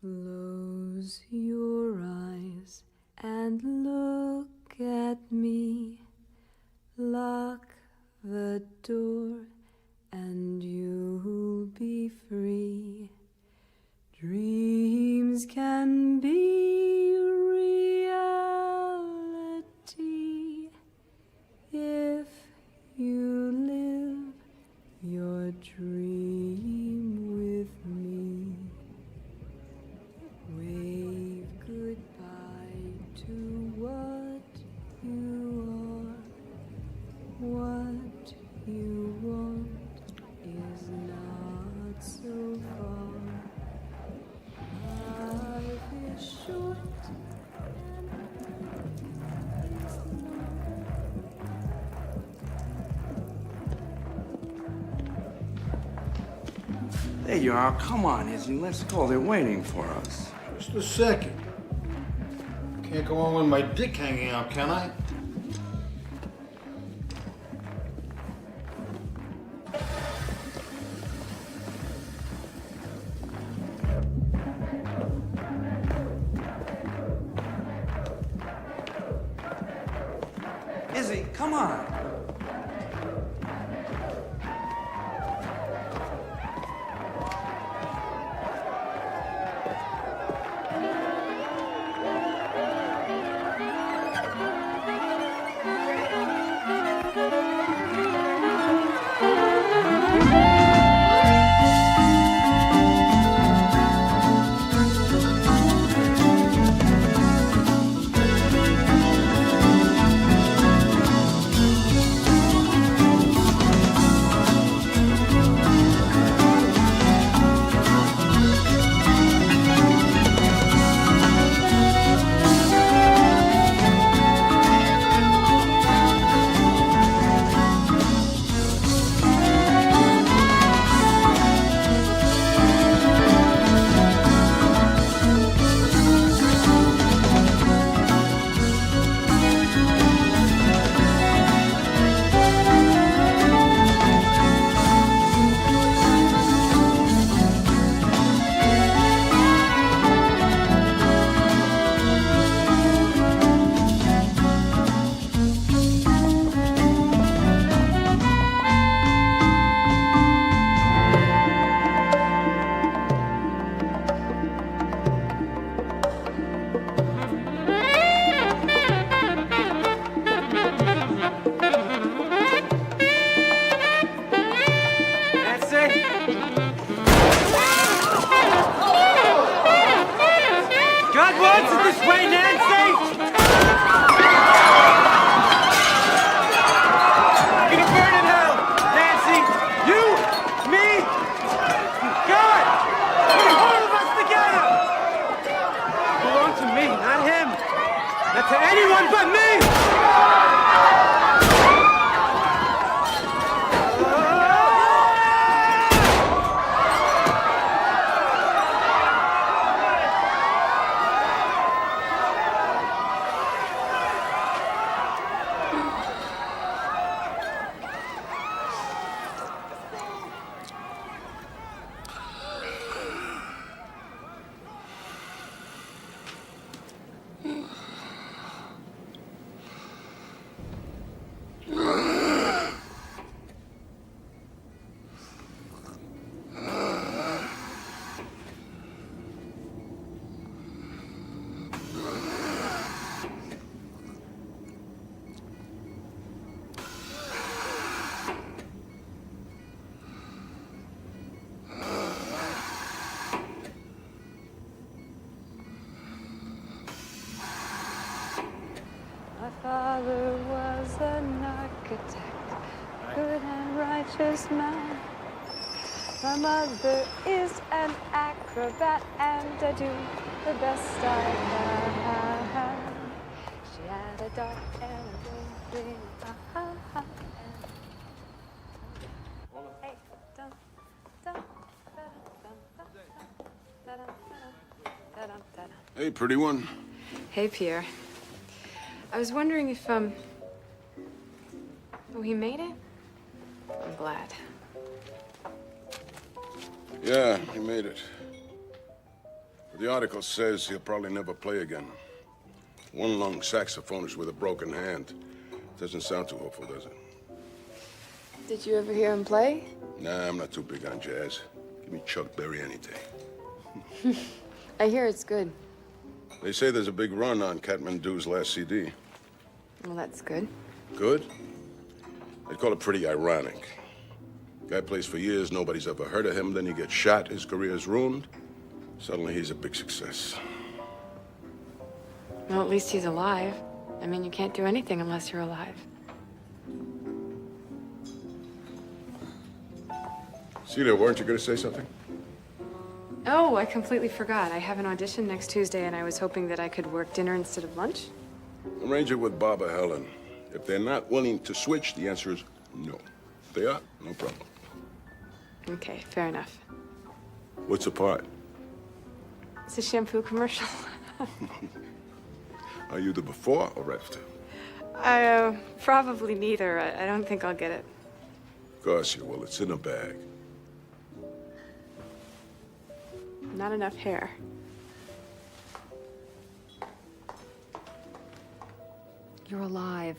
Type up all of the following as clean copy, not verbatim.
Close your eyes and look at me. Lock the door and you'll be free. Dreams can be reality if you live your dream with me. Wave goodbye to what you are. What you want is not so far. Life is short and is long. There you are. Come on, Izzy. Let's go. They're waiting for us. Just a second. Can't go on with my dick hanging out, can I? Izzy, come on. Father was an architect, good and righteous man. My mother is an acrobat, and I do the best I can. She had a dog and a ring, Hey, dun, dun, dun, dun, dun. Hey, pretty one. Hey, Pierre. I was wondering if, Oh, he made it? I'm glad. Yeah, he made it. The article says he'll probably never play again. One lung saxophonist with a broken hand. Doesn't sound too hopeful, does it? Did you ever hear him play? Nah, I'm not too big on jazz. Give me Chuck Berry any day. I hear it's good. They say there's a big run on Kathmandu's last CD. Well, that's good. Good? They'd call it pretty ironic. Guy plays for years, nobody's ever heard of him, then he gets shot, his career's ruined. Suddenly he's a big success. Well, at least he's alive. I mean, you can't do anything unless you're alive. Celia, weren't you going to say something? Oh, I completely forgot. I have an audition next Tuesday, and I was hoping that I could work dinner instead of lunch. Arrange it with Bob or Helen. If they're not willing to switch, the answer is no. If they are, no problem. Okay, fair enough. What's the part? It's a shampoo commercial. Are you the before or after? Probably neither. I don't think I'll get it. Of course you will. It's in a bag. Not enough hair. You're alive.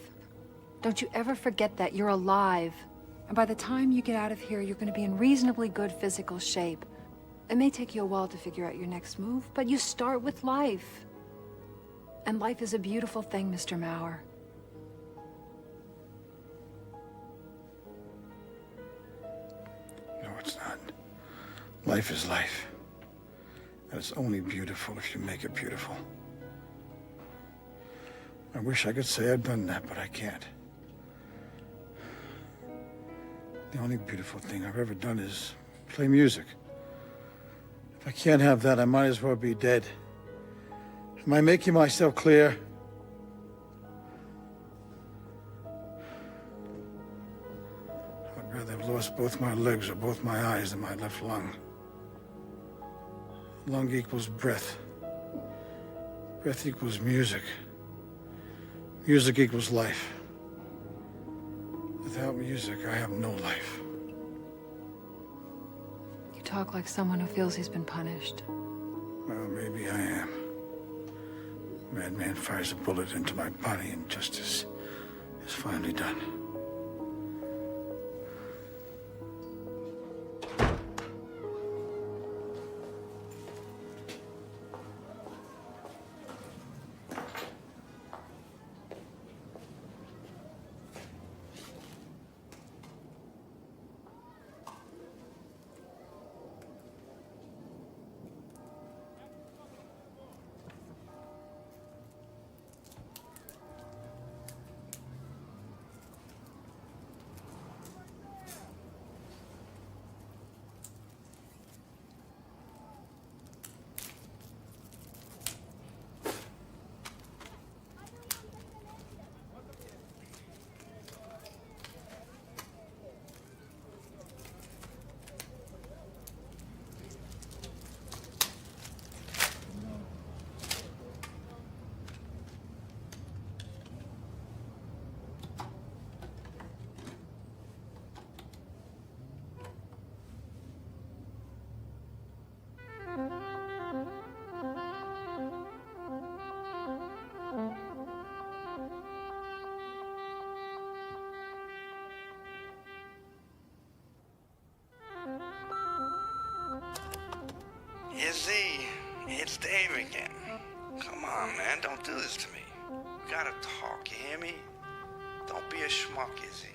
Don't you ever forget that. You're alive. And by the time you get out of here, you're going to be in reasonably good physical shape. It may take you a while to figure out your next move, but you start with life. And life is a beautiful thing, Mr. Mauer. No, it's not. Life is life. And it's only beautiful if you make it beautiful. I wish I could say I've done that, but I can't. The only beautiful thing I've ever done is play music. If I can't have that, I might as well be dead. Am I making myself clear? I'd rather have lost both my legs or both my eyes than my left lung. Lung equals breath. Breath equals music. Music equals life. Without music, I have no life. You talk like someone who feels he's been punished. Well, maybe I am. Madman fires a bullet into my body and justice is finally done. Izzy, it's Dave again. Come on, man, don't do this to me. We gotta talk, you hear me? Don't be a schmuck, Izzy.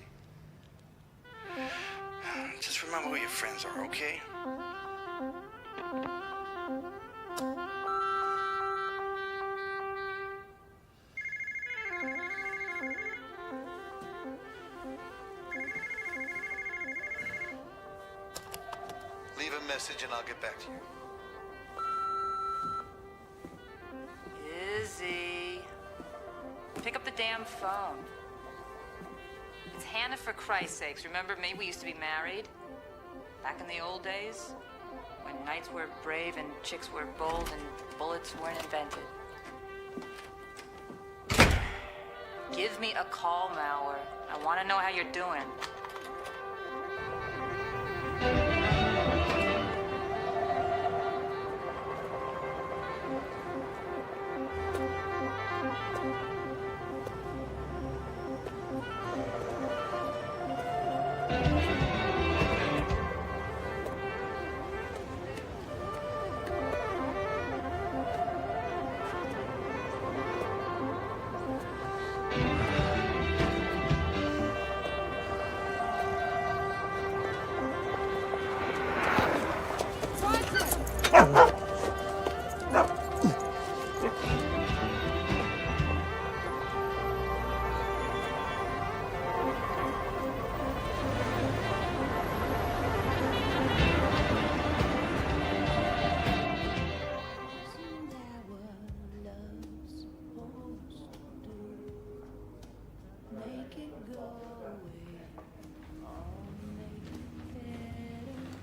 Just remember who your friends are, okay? Leave a message and I'll get back to you. Izzy. Pick up the damn phone. It's Hannah, for Christ's sakes. Remember me? We used to be married. Back in the old days. When knights were brave and chicks were bold and bullets weren't invented. Give me a call, Mauer. I want to know how you're doing.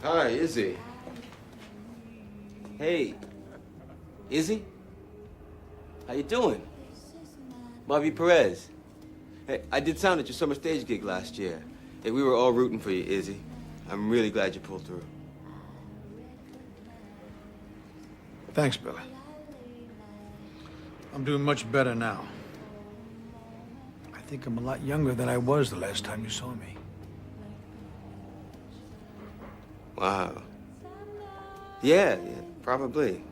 Hi, Izzy. Hey, Izzy? How you doing? Bobby Perez. Hey, I did sound at your summer stage gig last year. Hey, we were all rooting for you, Izzy. I'm really glad you pulled through. Thanks, Billy. I'm doing much better now. I think I'm a lot younger than I was the last time you saw me. Wow. Yeah, probably.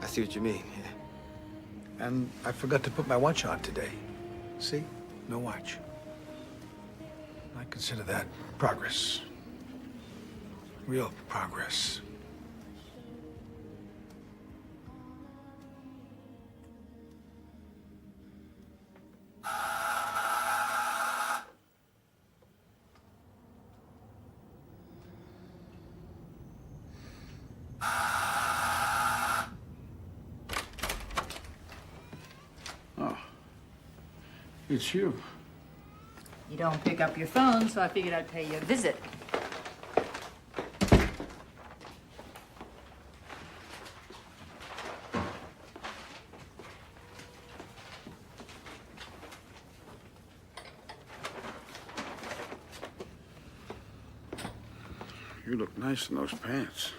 I see what you mean, yeah. And I forgot to put my watch on today. See? No watch. I consider that progress. Real progress. Oh. It's you. You don't pick up your phone, so I figured I'd pay you a visit. You look nice in those pants.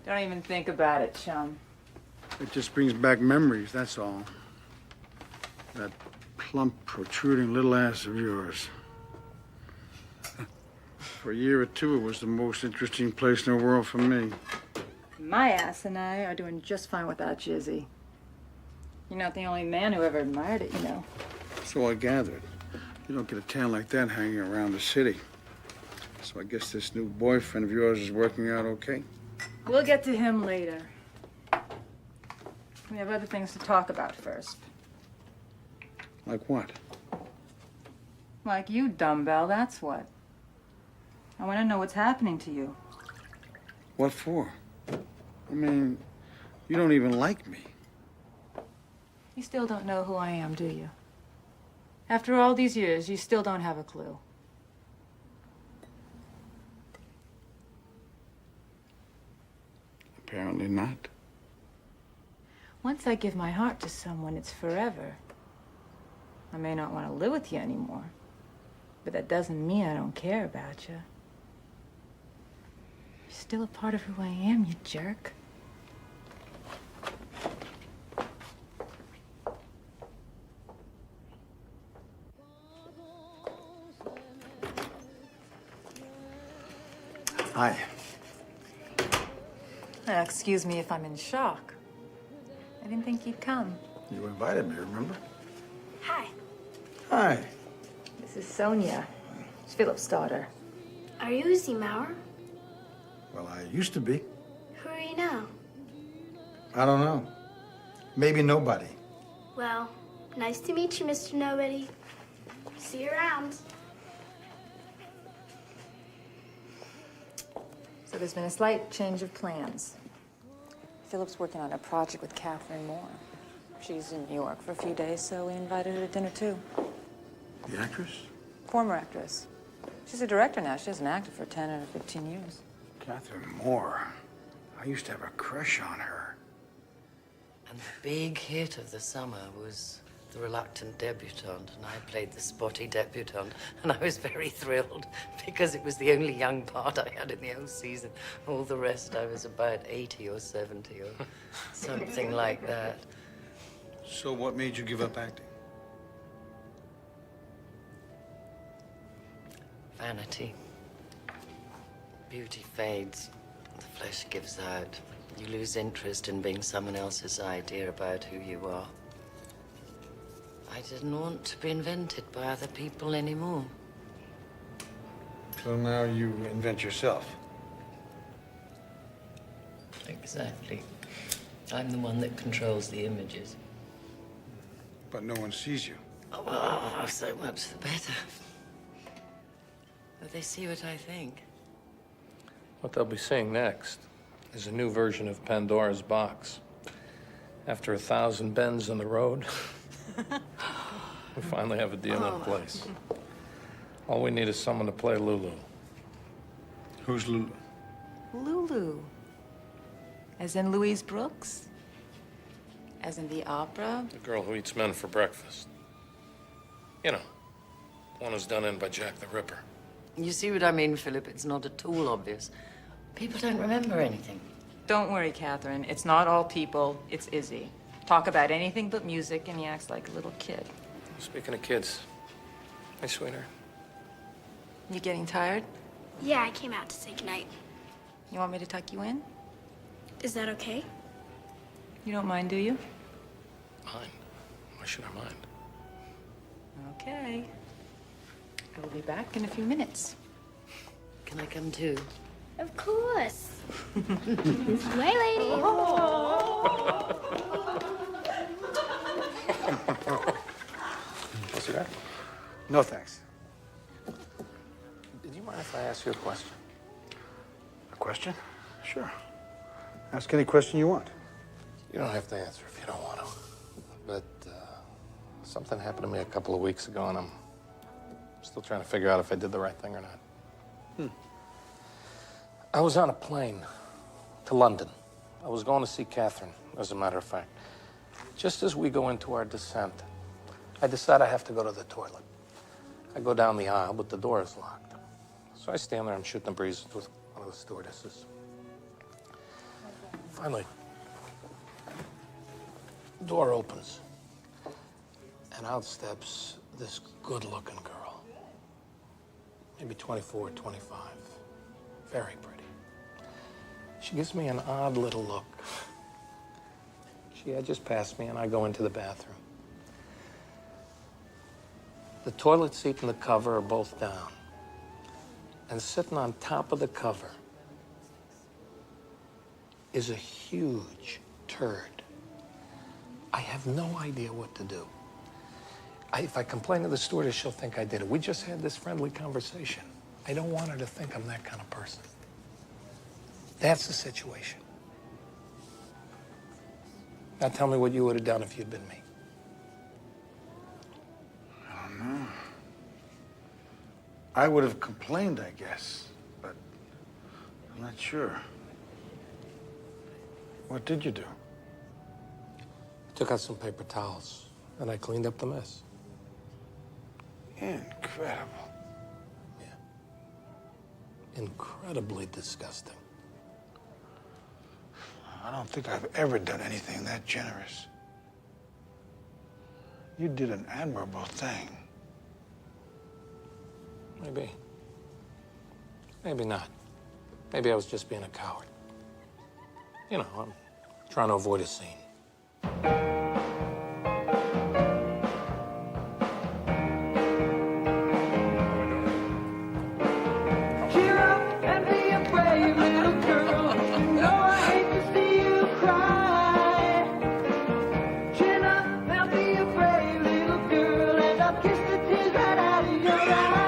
Don't even think about it, chum. It just brings back memories, that's all. That plump, protruding little ass of yours. For a year or two, it was the most interesting place in the world for me. My ass and I are doing just fine without you, Izzy. You're not the only man who ever admired it, you know. So I gathered. You don't get a tan like that hanging around the city. So I guess this new boyfriend of yours is working out okay? We'll get to him later. We have other things to talk about first. Like what? Like you, dumbbell, that's what. I want to know what's happening to you. What for? I mean, you don't even like me. You still don't know who I am, do you? After all these years, you still don't have a clue. Apparently not. Once I give my heart to someone, it's forever. I may not want to live with you anymore, but that doesn't mean I don't care about you. You're still a part of who I am, you jerk. Hi. Excuse me if I'm in shock. I didn't think you'd come. You invited me, remember? Hi. Hi. This is Sonia. It's Philip's daughter. Are you Izzy Maurer? Well, I used to be. Who are you now? I don't know. Maybe nobody. Well, nice to meet you, Mr. Nobody. See you around. So there's been a slight change of plans. Philip's working on a project with Catherine Moore. She's in New York for a few days, so we invited her to dinner, too. The actress? Former actress. She's a director now. She hasn't acted for 10 or 15 years. Catherine Moore. I used to have a crush on her. And the big hit of the summer was The Reluctant Debutante, and I played the spotty debutante, and I was very thrilled because it was the only young part I had in the whole season. All the rest, I was about 80 or 70 or something like that. So what made you give up acting? Vanity. Beauty fades. The flesh gives out. You lose interest in being someone else's idea about who you are. I didn't want to be invented by other people anymore. So now you invent yourself. Exactly. I'm the one that controls the images. But no one sees you. Oh, so much the better. But they see what I think. What they'll be seeing next is a new version of Pandora's box. After 1,000 bends in the road, we finally have a deal in place. All we need is someone to play Lulu. Who's Lulu? Lulu. As in Louise Brooks? As in the opera? The girl who eats men for breakfast. You know, the one who's done in by Jack the Ripper. You see what I mean, Philip? It's not at all obvious. People don't remember anything. Don't worry, Catherine. It's not all people, it's Izzy. Talk about anything but music, and he acts like a little kid. Speaking of kids, hey, sweetheart. You getting tired? Yeah, I came out to say goodnight. You want me to tuck you in? Is that okay? You don't mind, do you? Mind? Why should I mind? Okay. I will be back in a few minutes. Can I come too? Of course. Way, lady. See that? No, thanks. Did you mind if I ask you a question? A question? Sure. Ask any question you want. You don't have to answer if you don't want to. But something happened to me a couple of weeks ago, and I'm still trying to figure out if I did the right thing or not. I was on a plane to London. I was going to see Catherine, as a matter of fact. Just as we go into our descent, I decide I have to go to the toilet. I go down the aisle, but the door is locked. So I stand there and shoot the breeze with one of the stewardesses. Finally, the door opens, and out steps this good-looking girl. Maybe 24, 25. Very pretty. She gives me an odd little look. She had just passed me, and I go into the bathroom. The toilet seat and the cover are both down. And sitting on top of the cover is a huge turd. I have no idea what to do. If I complain to the stewardess, she'll think I did it. We just had this friendly conversation. I don't want her to think I'm that kind of person. That's the situation. Now tell me what you would have done if you'd been me. I don't know. I would have complained, I guess, but I'm not sure. What did you do? I took out some paper towels, and I cleaned up the mess. Incredible. Incredibly disgusting. I don't think I've ever done anything that generous. You did an admirable thing. Maybe. Maybe not. Maybe I was just being a coward. You know, I'm trying to avoid a scene. Cheer up and be a brave little girl. You know I hate to see you cry. Chin up and be a brave little girl, and I'll kiss the tears right out of your eyes.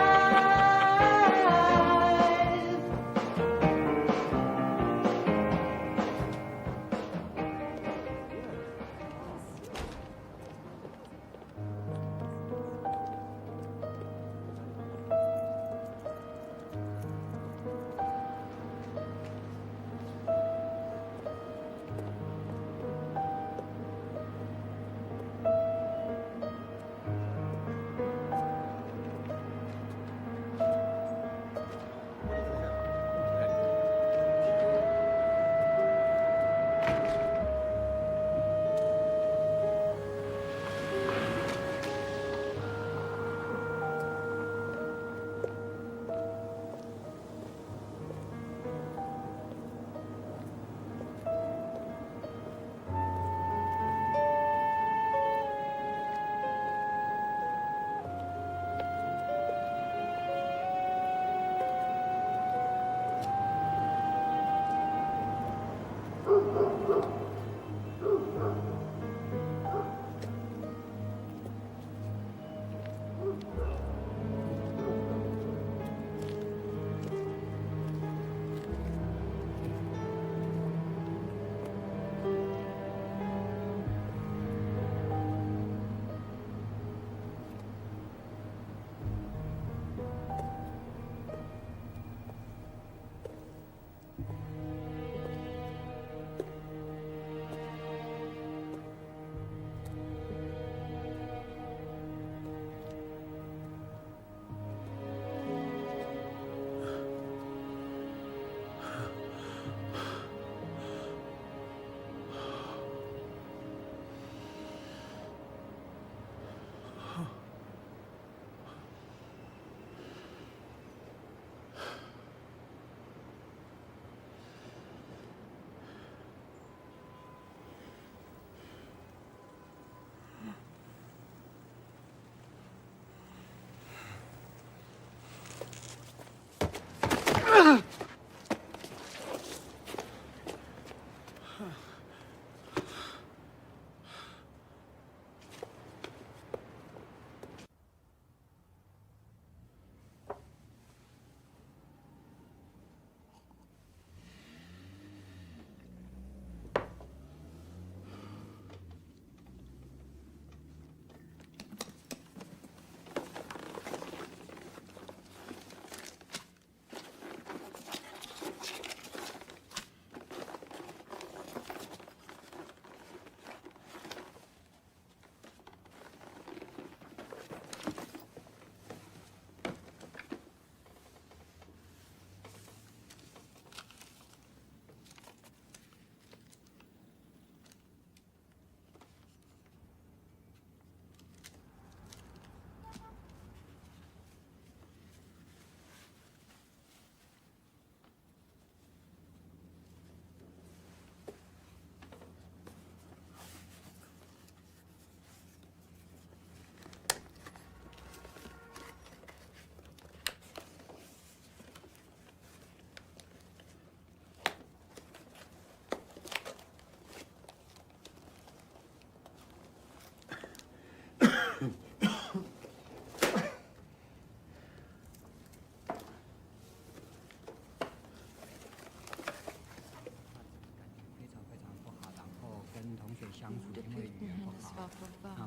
相处，因为语言不好，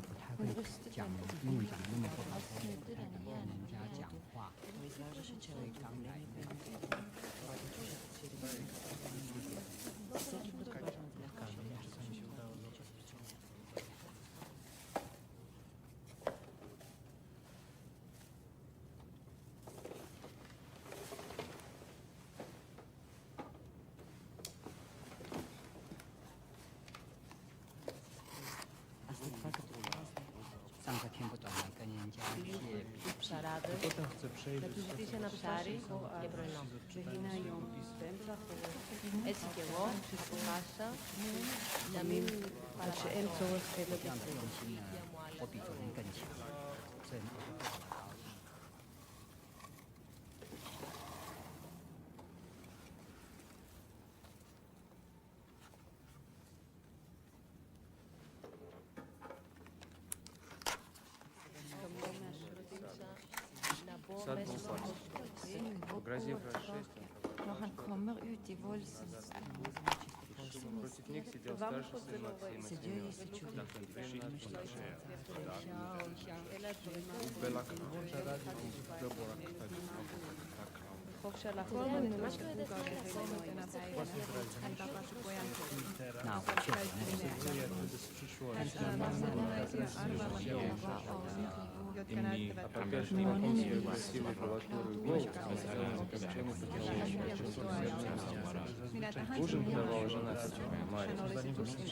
不太会讲英文讲的那么不好，不太敢跟人家讲话，所以刚来上课听不懂，跟人家Πsαράδες, ένα ψάρι και πρωινό. Έτσι κι εγώ αποφάσισα να μην παραψέν τσόρος και το τεσσέρι. 我比昨天更强，所以我就考了高一。Но han kommer ut i Против них сидел старший сын Максима jotka näyttävät minä tähän hän olisi tuskin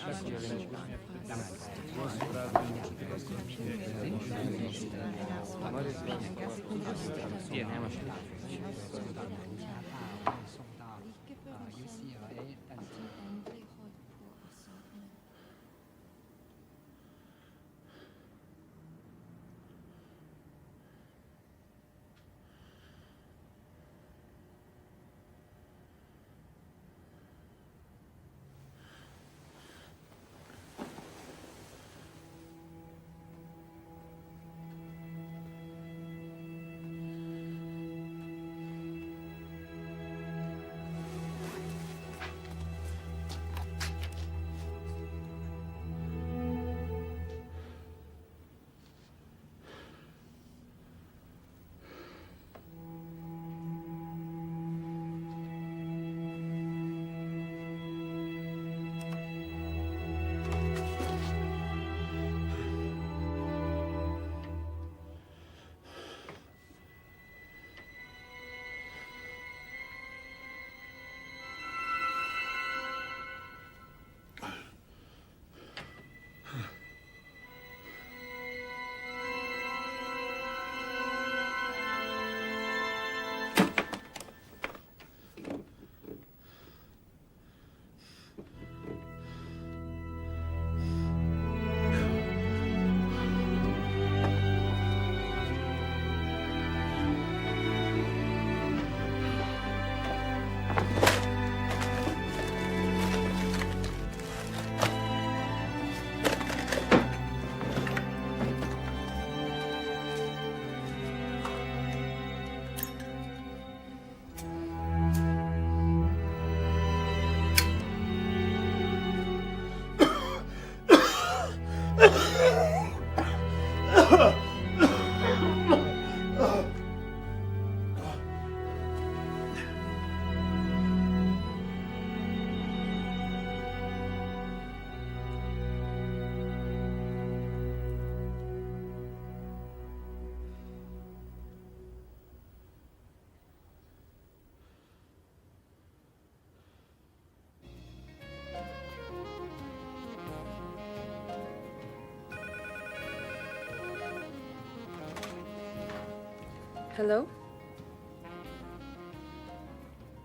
Hello?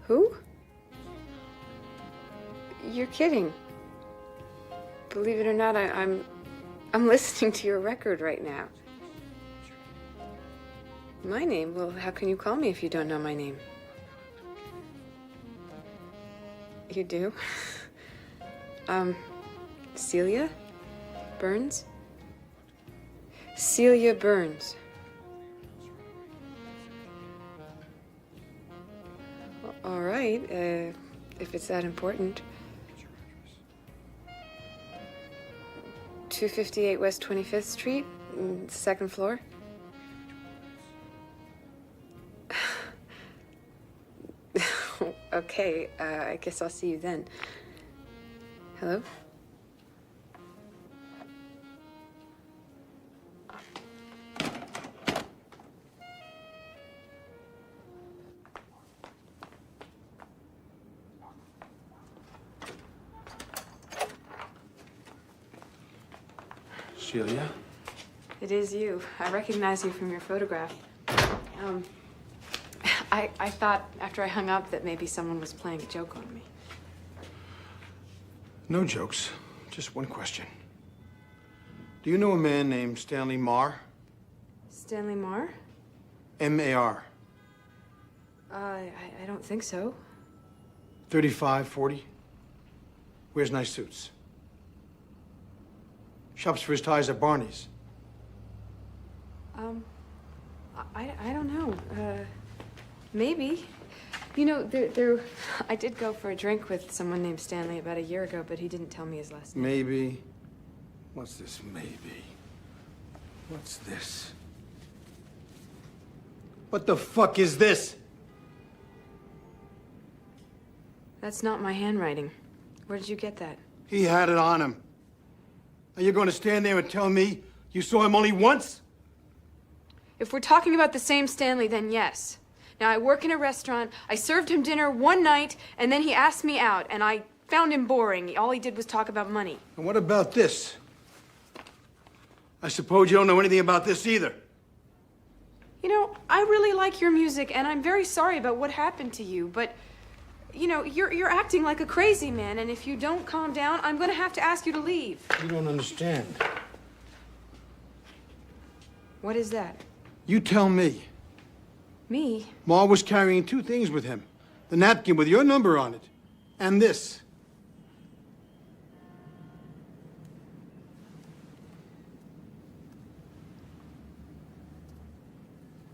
Who? You're kidding. Believe it or not, I'm listening to your record right now. My name? Well, how can you call me if you don't know my name? You do? Celia? Burns? Celia Burns. All right, if it's that important. 258 West 25th Street, second floor. Okay, I guess I'll see you then. Hello? Celia? It is you. I recognize you from your photograph. I thought after I hung up that maybe someone was playing a joke on me. No jokes. Just one question. Do you know a man named Stanley Marr? Stanley Marr? M-A-R. I don't think so. 35, 40. Wears nice suits. Shops for his ties at Barney's. I don't know. Maybe. You know, I did go for a drink with someone named Stanley about a year ago, but he didn't tell me his last name. Maybe. What's this maybe? What's this? What the fuck is this? That's not my handwriting. Where did you get that? He had it on him. Are you going to stand there and tell me you saw him only once? If we're talking about the same Stanley, then yes. Now, I work in a restaurant. I served him dinner one night, and then he asked me out, and I found him boring. All he did was talk about money. And what about this? I suppose you don't know anything about this either. You know, I really like your music, and I'm very sorry about what happened to you, but, you know, you're acting like a crazy man, and if you don't calm down, I'm going to have to ask you to leave. You don't understand. What is that? You tell me. Me? Marr was carrying two things with him. The napkin with your number on it, and this.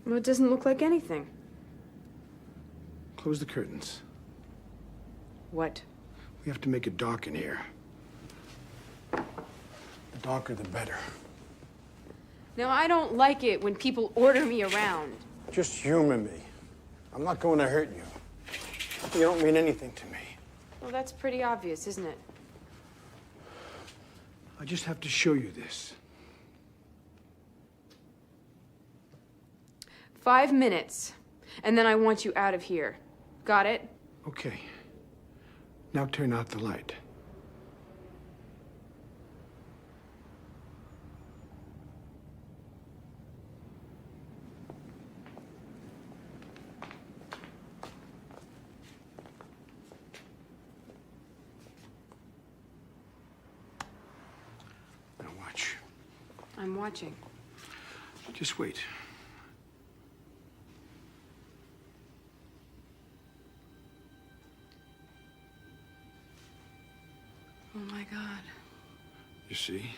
Well, it doesn't look like anything. Close the curtains. What? We have to make it dark in here. The darker, the better. Now, I don't like it when people order me around. Just humor me. I'm not going to hurt you. You don't mean anything to me. Well, that's pretty obvious, isn't it? I just have to show you this. 5 minutes, and then I want you out of here. Got it? Okay. Now turn out the light. Now watch. I'm watching. Just wait. Oh my God. You see?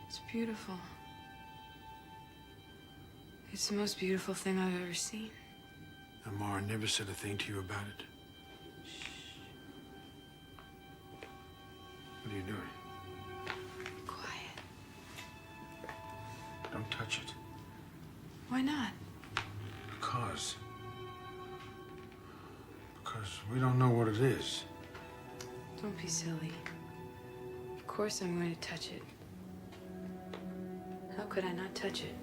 It's beautiful. It's the most beautiful thing I've ever seen. And Mara never said a thing to you about it? What are you doing? Quiet. Don't touch it. Why not? Because we don't know what it is. Don't be silly. Of course I'm going to touch it. How could I not touch it?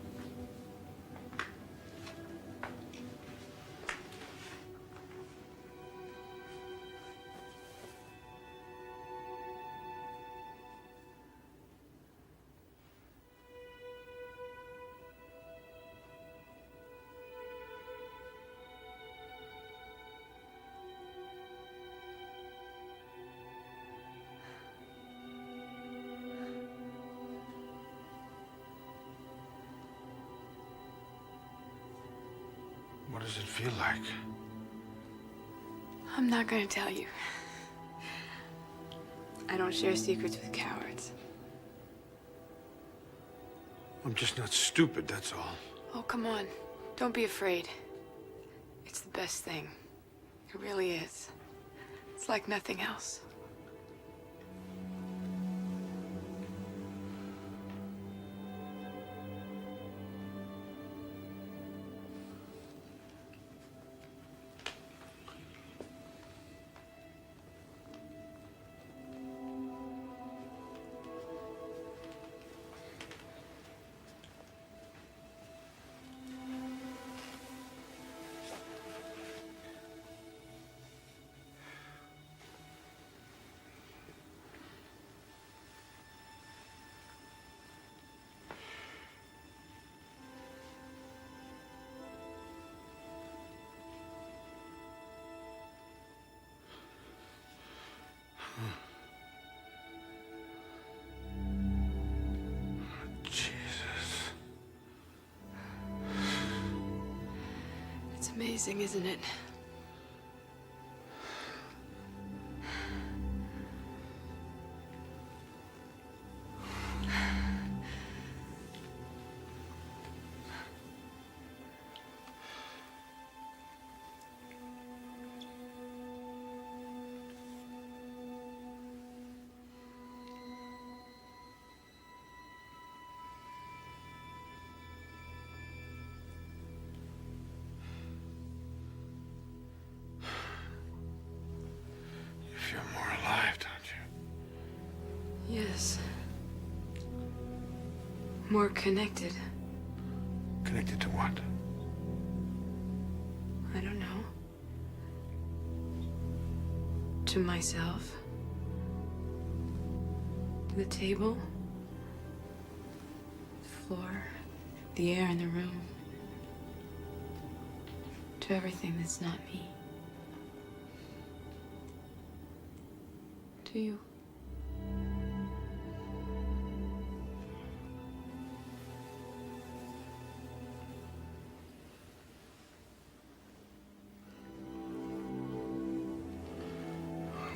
What does it feel like? I'm not going to tell you. I don't share secrets with cowards. I'm just not stupid, that's all. Oh, come on. Don't be afraid. It's the best thing. It really is. It's like nothing else. It's amazing, isn't it? You feel more alive, don't you? Yes. More connected. Connected to what? I don't know. To myself. To the table. The floor. The air in the room. To everything that's not me. To you.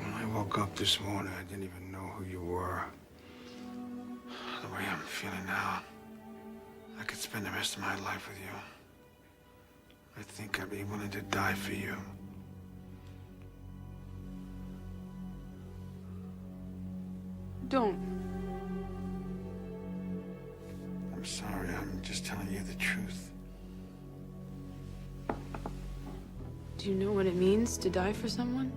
When I woke up this morning, I didn't even know who you were. The way I'm feeling now, I could spend the rest of my life with you. I think I'd be willing to die for you. Don't. I'm sorry, I'm just telling you the truth. Do you know what it means to die for someone?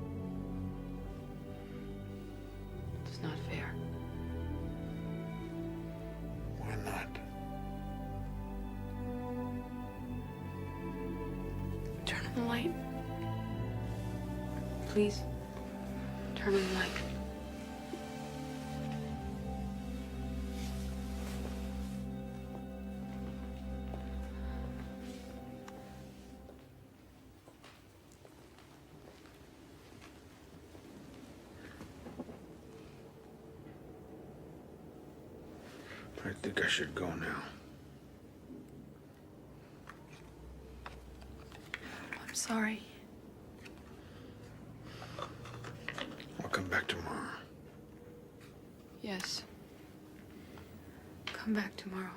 It's not fair. Why not? Turn on the light. Please. Turn on the light. I think I should go now. I'm sorry. I'll come back tomorrow. Yes. Come back tomorrow.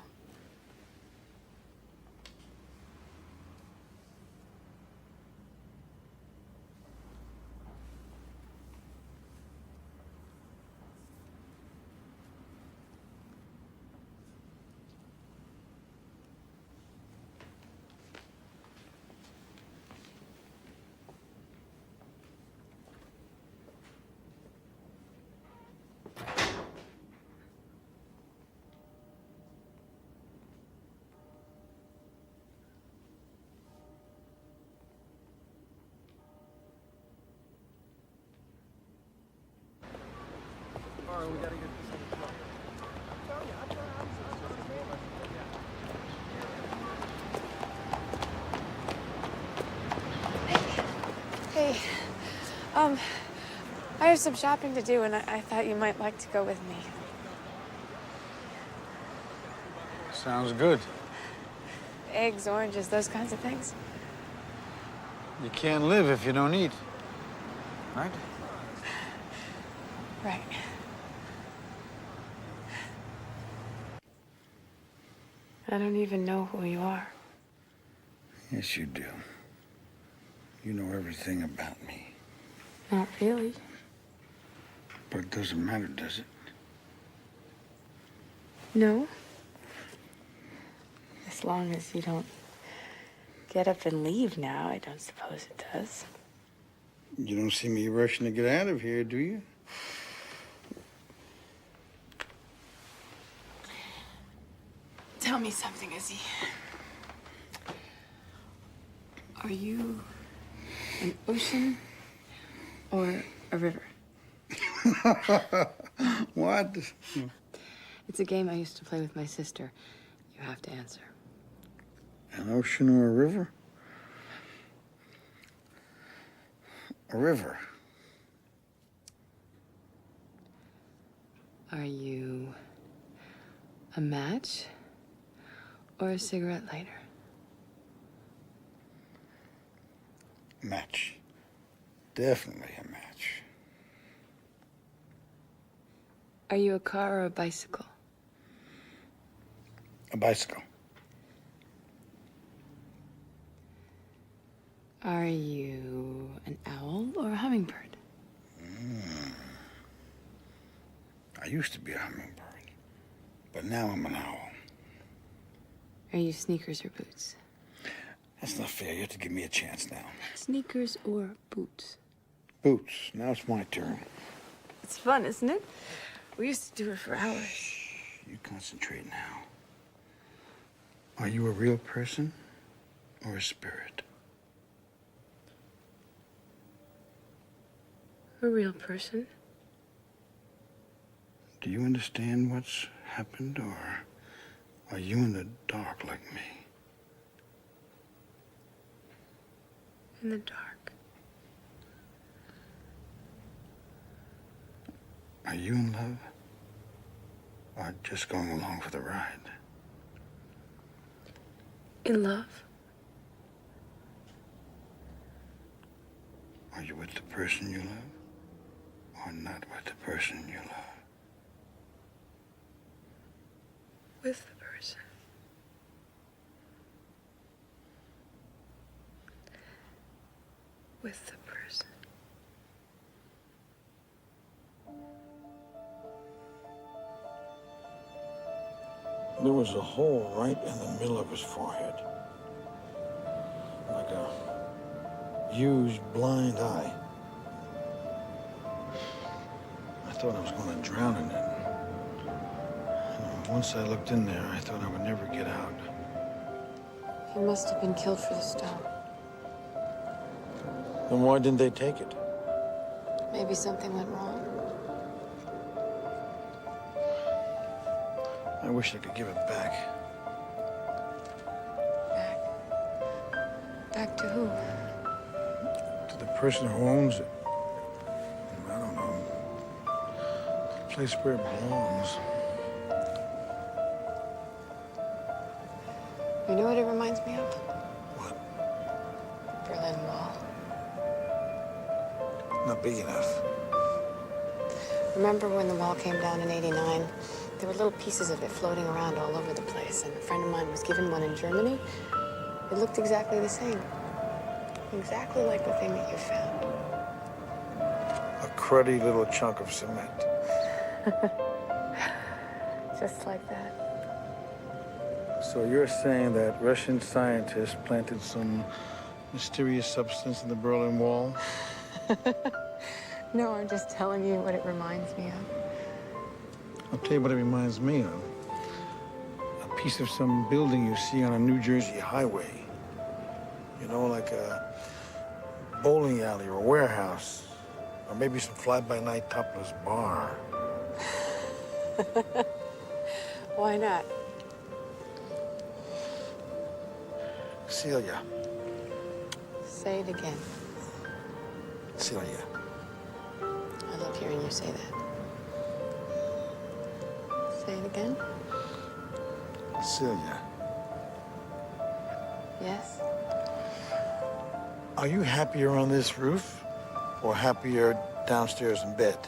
Hey, I have some shopping to do, and I thought you might like to go with me. Sounds good. Eggs, oranges, those kinds of things. You can't live if you don't eat, right? Right. I don't even know who you are. Yes, you do. You know everything about me. Not really. But it doesn't matter, does it? No. As long as you don't get up and leave now, I don't suppose it does. You don't see me rushing to get out of here, do you? Tell me something, Izzy. Are you an ocean or a river? What? It's a game I used to play with my sister. You have to answer. An ocean or a river? A river. Are you a match or a cigarette lighter? Match. Definitely a match. Are you a car or a bicycle? A bicycle. Are you an owl or a hummingbird? I used to be a hummingbird, but now I'm an owl. Are you sneakers or boots? That's not fair. You have to give me a chance now. Sneakers or boots? Boots. Now it's my turn. It's fun, isn't it? We used to do it for hours. You concentrate now. Are you a real person or a spirit? A real person. Do you understand what's happened, or are you in the dark like me? In the dark. Are you in love, or just going along for the ride? In love. Are you with the person you love, or not with the person you love? With the person. With the person. There was a hole right in the middle of his forehead. Like a huge blind eye. I thought I was going to drown in it. And once I looked in there, I thought I would never get out. He must have been killed for the stone. Then why didn't they take it? Maybe something went wrong. I wish I could give it back. Back to who? To the person who owns it. I don't know. The place where it belongs. You know what it reminds me of? What? Berlin Wall. Not big enough. Remember when the wall came down in '89? There were little pieces of it floating around all over the place, and a friend of mine was given one in Germany. It looked exactly the same. Exactly like the thing that you found. A cruddy little chunk of cement. Just like that. So you're saying that Russian scientists planted some mysterious substance in the Berlin Wall? No, I'm just telling you what it reminds me of. I'll tell you what it reminds me of. A piece of some building you see on a New Jersey highway. You know, like a bowling alley or a warehouse. Or maybe some fly-by-night topless bar. Why not? Celia. Say it again. Celia. I love hearing you say that. Say it again. Celia. Yes? Are you happier on this roof or happier downstairs in bed?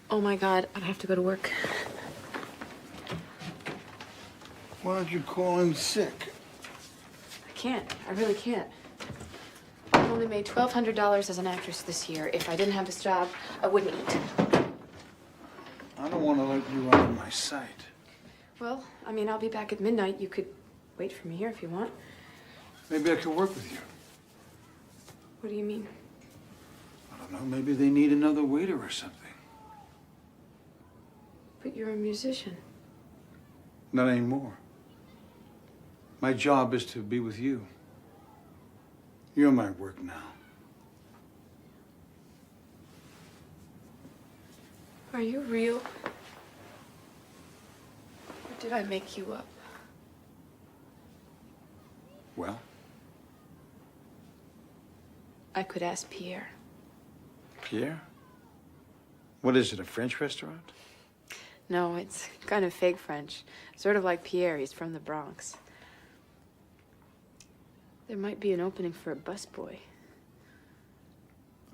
Oh my God, I have to go to work. Why don't you call in sick? I can't. I really can't. I've only made $1,200 as an actress this year. If I didn't have this job, I wouldn't eat. I don't want to let you out of my sight. Well, I mean, I'll be back at midnight. You could wait for me here if you want. Maybe I could work with you. What do you mean? I don't know, maybe they need another waiter or something. But you're a musician. Not anymore. My job is to be with you. You're my work now. Are you real? Or did I make you up? Well? I could ask Pierre. Pierre? What is it, a French restaurant? No, it's kind of fake French. Sort of like Pierre. He's from the Bronx. There might be an opening for a busboy.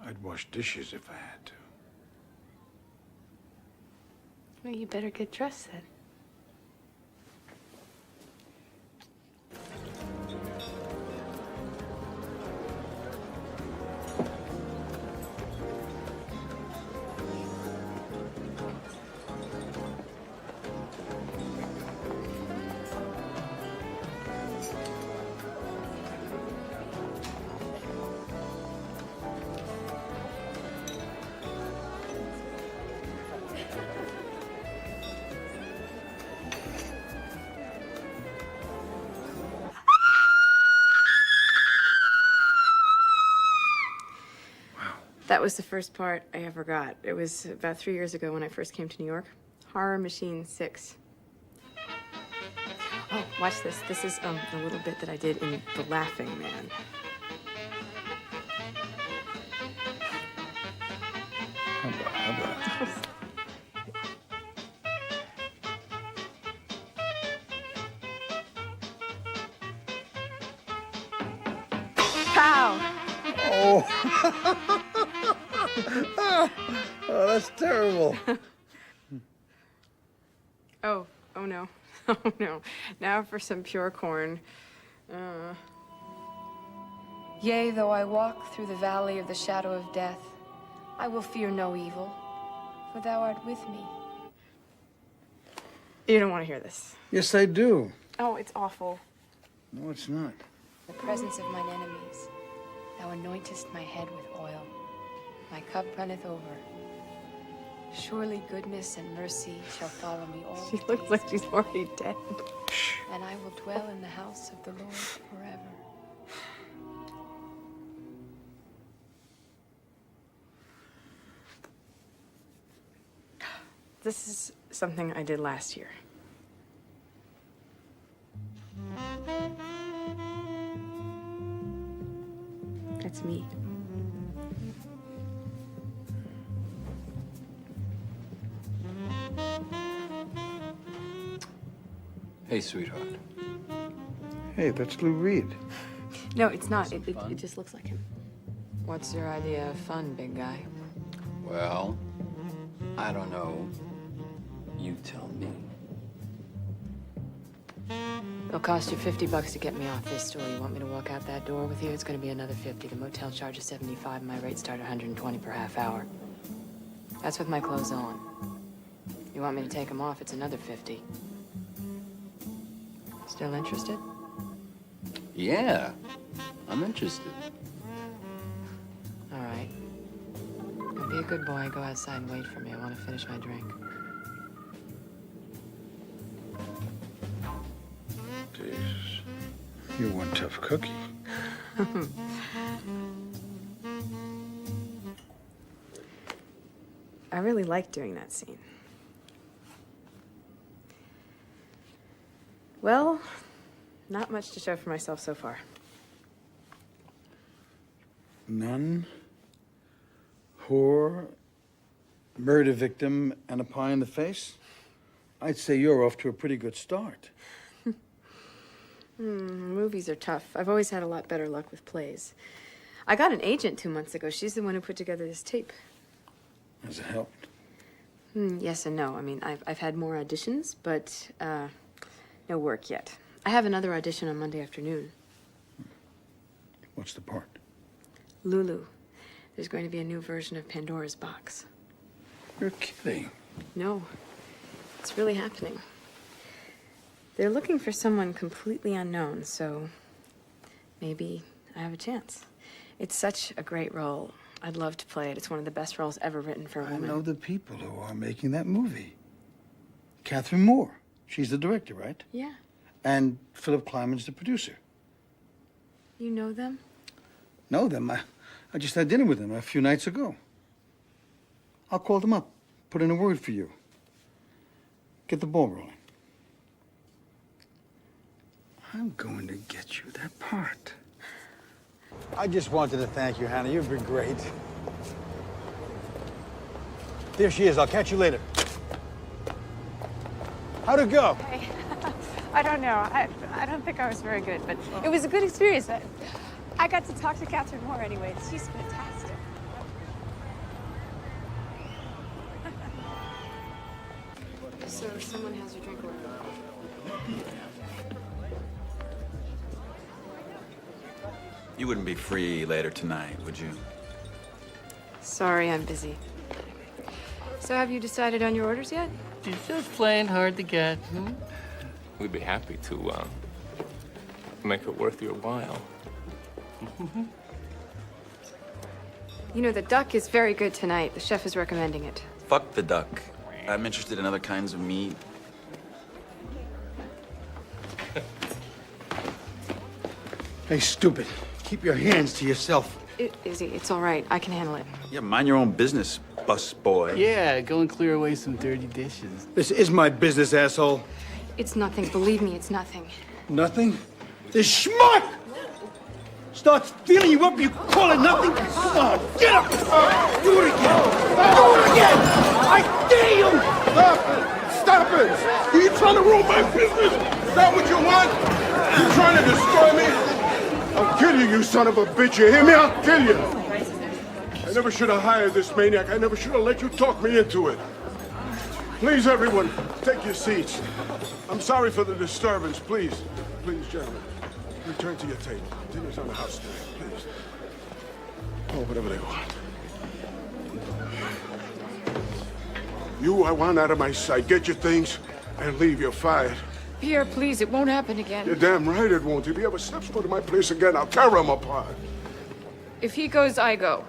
I'd wash dishes if I had to. Well, you better get dressed then. That was the first part I ever got. It was about 3 years ago when I first came to New York. Horror Machine 6. Oh, watch this. This is the little bit that I did in The Laughing Man. Pow! Oh. Oh, that's terrible. Oh no. Oh no. Now for some pure corn. Yea, though I walk through the valley of the shadow of death, I will fear no evil, for thou art with me. You don't want to hear this. Yes, I do. Oh, it's awful. No, it's not. In the presence of mine enemies, thou anointest my head with oil. My cup runneth over. Surely goodness and mercy shall follow me all the days. She looks like she's already dead. And I will dwell in the house of the Lord forever. This is something I did last year. That's me. Hey, sweetheart. Hey, that's Lou Reed. No, it's not. It just looks like him. What's your idea of fun, big guy? Well, I don't know. You tell me. It'll cost you $50 to get me off this stool. You want me to walk out that door with you? It's going to be another 50. The motel charge is 75, and my rates start at 120 per half hour. That's with my clothes on. You want me to take them off? It's another 50. Still interested? Yeah, I'm interested. All right. Now be a good boy. Go outside and wait for me. I want to finish my drink. You're one tough cookie. I really like doing that scene. Well, not much to show for myself so far. Nun, whore, murder victim, and a pie in the face? I'd say you're off to a pretty good start. Movies are tough. I've always had a lot better luck with plays. I got an agent 2 months ago. She's the one who put together this tape. Has it helped? Yes and no. I mean, I've had more auditions, but no work yet. I have another audition on Monday afternoon. What's the part? Lulu. There's going to be a new version of Pandora's Box. You're kidding. No, it's really happening. They're looking for someone completely unknown, so maybe I have a chance. It's such a great role. I'd love to play it. It's one of the best roles ever written for a woman. I know the people who are making that movie. Catherine Moore. She's the director, right? Yeah. And Philip Kleiman's the producer. You know them? Know them? I just had dinner with them a few nights ago. I'll call them up, put in a word for you. Get the ball rolling. I'm going to get you that part. I just wanted to thank you, Hannah. You've been great. There she is. I'll catch you later. How'd it go? I don't know. I don't think I was very good, but it was a good experience. I got to talk to Catherine Moore anyway. She's fantastic. So someone has your drink order. You wouldn't be free later tonight, would you? Sorry, I'm busy. So have you decided on your orders yet? She's just plain hard to get. We'd be happy to make it worth your while. You know, the duck is very good tonight. The chef is recommending it. Fuck the duck. I'm interested in other kinds of meat. Hey, stupid. Keep your hands to yourself. Izzy, it's all right. I can handle it. Yeah, mind your own business, bus boy. Yeah, go and clear away some dirty dishes. This is my business, asshole. It's nothing. Believe me, it's nothing. Nothing? This schmuck starts feeling you up, you call it nothing? Come on, get up! Do it again! Do it again! I dare you! Stop it! Stop it! Are you trying to ruin my business? Is that what you want? You trying to destroy me? I'll kill you, you son of a bitch. You hear me? I'll kill you. I never should have hired this maniac. I never should have let you talk me into it. Please, everyone, take your seats. I'm sorry for the disturbance. Please, please, gentlemen, return to your table. Dinner's on the house today, please. Oh, whatever they want. You, I want out of my sight. Get your things and leave. You're fired. Pierre, please, it won't happen again. You're damn right it won't. If he ever steps foot in my place again, I'll tear him apart. If he goes, I go.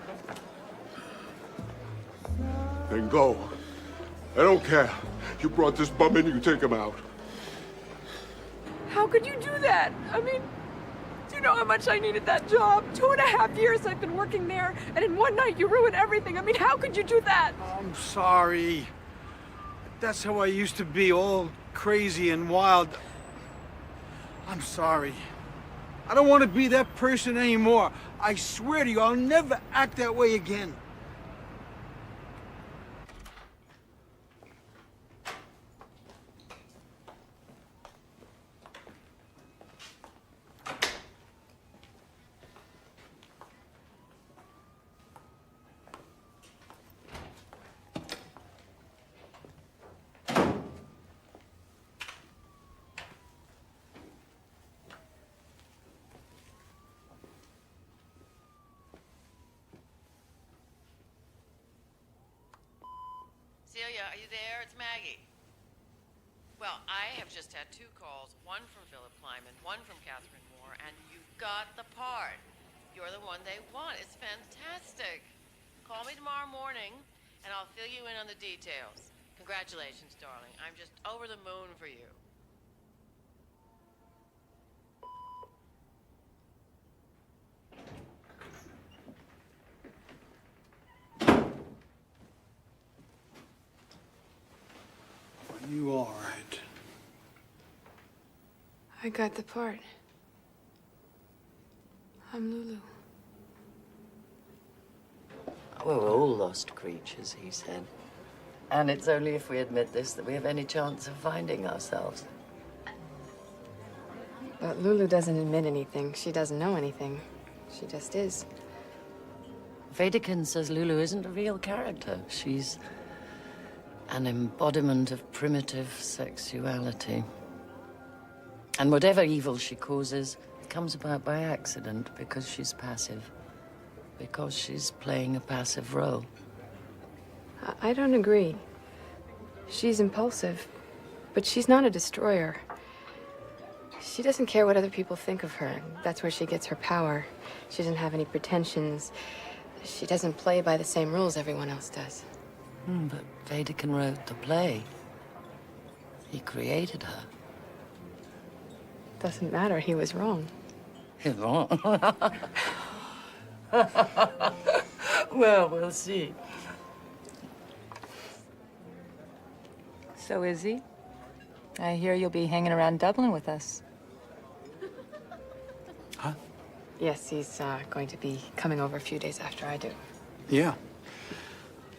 Then go. I don't care. You brought this bum in, you take him out. How could you do that? I mean, do you know how much I needed that job? 2.5 years I've been working there, and in one night you ruined everything. I mean, how could you do that? I'm sorry. That's how I used to be, all crazy and wild. I'm sorry. I don't want to be that person anymore. I swear to you, I'll never act that way again. Celia, are you there? It's Maggie. Well, I have just had 2 calls, one from Philip Kleiman, one from Catherine Moore, and you got the part. You're the one they want. It's fantastic. Call me tomorrow morning, and I'll fill you in on the details. Congratulations, darling. I'm just over the moon for you. You all right? I got the part. I'm Lulu. We're all lost creatures, he said. And it's only if we admit this that we have any chance of finding ourselves. But Lulu doesn't admit anything. She doesn't know anything. She just is. Wedekind says Lulu isn't a real character. She's an embodiment of primitive sexuality. And whatever evil she causes comes about by accident because she's passive. Because she's playing a passive role. I don't agree. She's impulsive, but she's not a destroyer. She doesn't care what other people think of her. That's where she gets her power. She doesn't have any pretensions. She doesn't play by the same rules everyone else does. But Wedekind wrote the play. He created her. Doesn't matter, he was wrong. He's wrong. Well, we'll see. So, Izzy, I hear you'll be hanging around Dublin with us. Huh? Yes, he's going to be coming over a few days after I do. Yeah.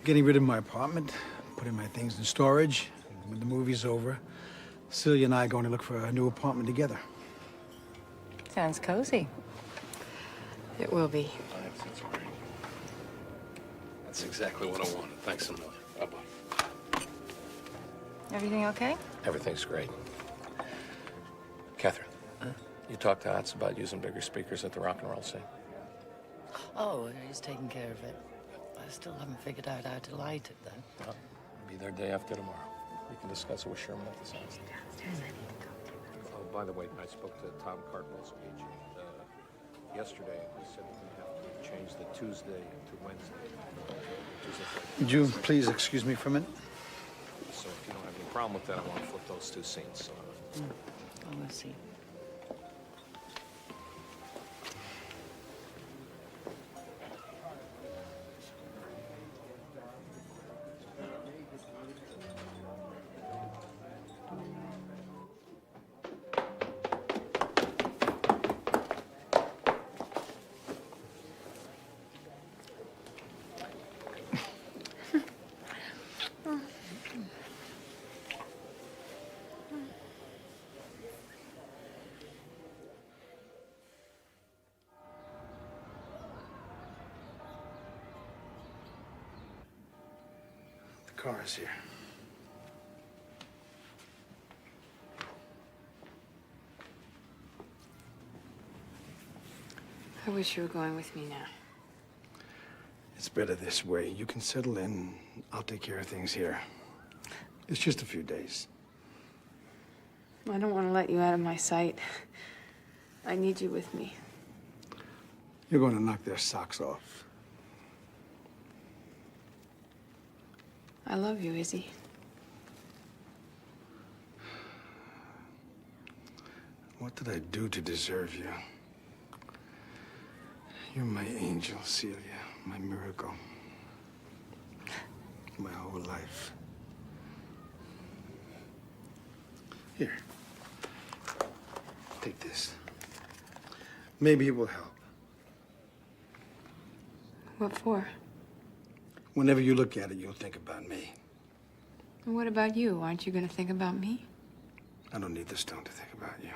Getting rid of my apartment, putting my things in storage. When the movie's over, Celia and I are going to look for a new apartment together. Sounds cozy. It will be. Thanks, that's great. That's exactly what I wanted. Thanks a million. Bye-bye. Everything okay? Everything's great. Catherine, you talked to Otz about using bigger speakers at the rock and roll scene? Oh, he's taking care of it. I still haven't figured out how to light it, though. Well, I'll be there day after tomorrow. We can discuss it with Sherman at the sound station. Oh, by the way, I spoke to Tom Cardwell's agent yesterday. He said we're going to have to change the Tuesday to Wednesday. Would you please excuse me for a minute? So if you don't have any problem with that, I want to flip those two scenes. Oh, we'll see. The car is here. I wish you were going with me now. It's better this way. You can settle in. I'll take care of things here. It's just a few days. I don't want to let you out of my sight. I need you with me. You're going to knock their socks off. I love you, Izzy. What did I do to deserve you? You're my angel, Celia. My miracle. My whole life. Here. Take this. Maybe it will help. What for? Whenever you look at it, you'll think about me. And what about you? Aren't you going to think about me? I don't need the stone to think about you.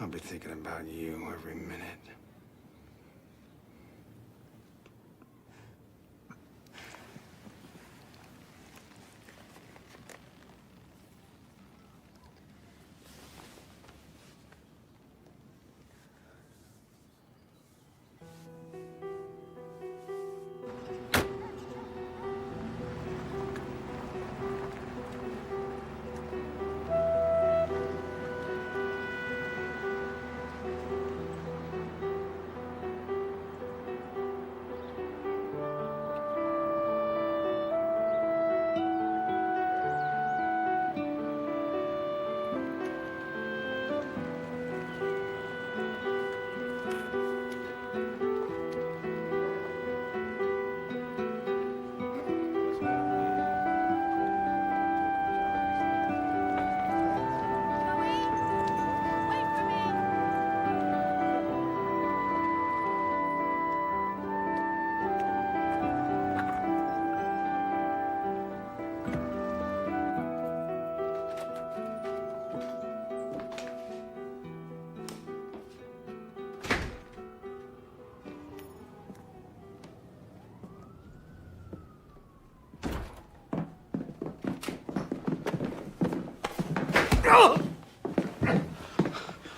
I'll be thinking about you every minute.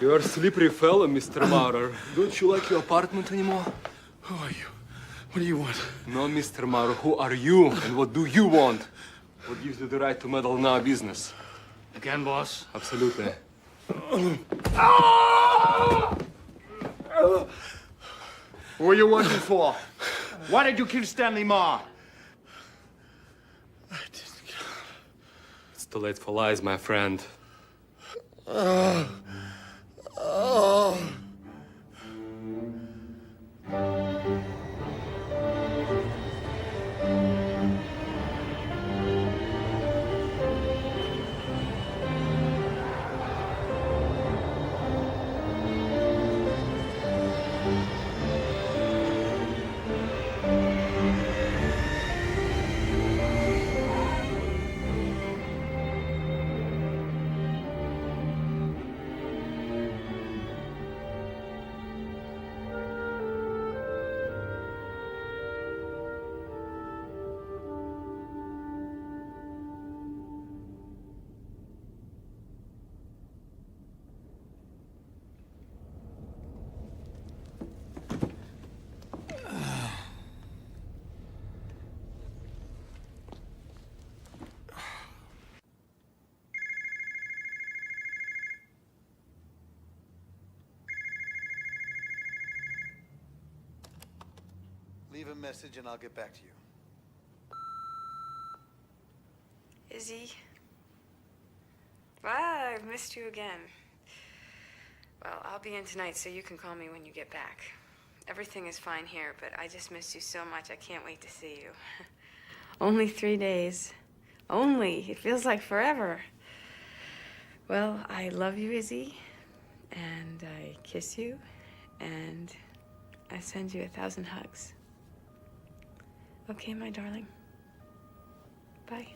You're a slippery fellow, Mr. Maurer. Don't you like your apartment anymore? Who are you? What do you want? No, Mr. Maurer, who are you and what do you want? What gives you the right to meddle in our business? Again, boss? Absolutely. Who are you working for? Why did you kill Stanley Ma? It's too late for lies, my friend. Leave a message and I'll get back to you. Izzy. Wow, I've missed you again. Well, I'll be in tonight, so you can call me when you get back. Everything is fine here, but I just missed you so much. I can't wait to see you. Only 3 days. Only. It feels like forever. Well, I love you, Izzy. And I kiss you. And I send you 1,000 hugs. Okay, my darling. Bye.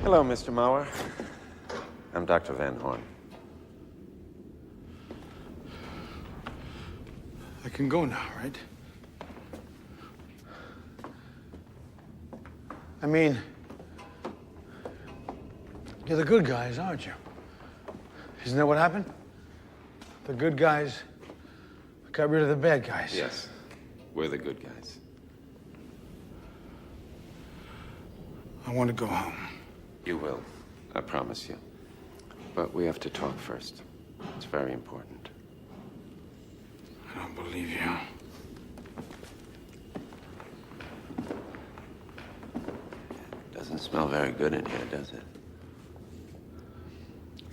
Hello, Mr. Mauer. I'm Dr. Van Horn. I can go now, right? I mean, you're the good guys, aren't you? Isn't that what happened? The good guys got rid of the bad guys. Yes, we're the good guys. I want to go home. You will, I promise you. But we have to talk first. It's very important. I don't believe you. Doesn't smell very good in here, does it?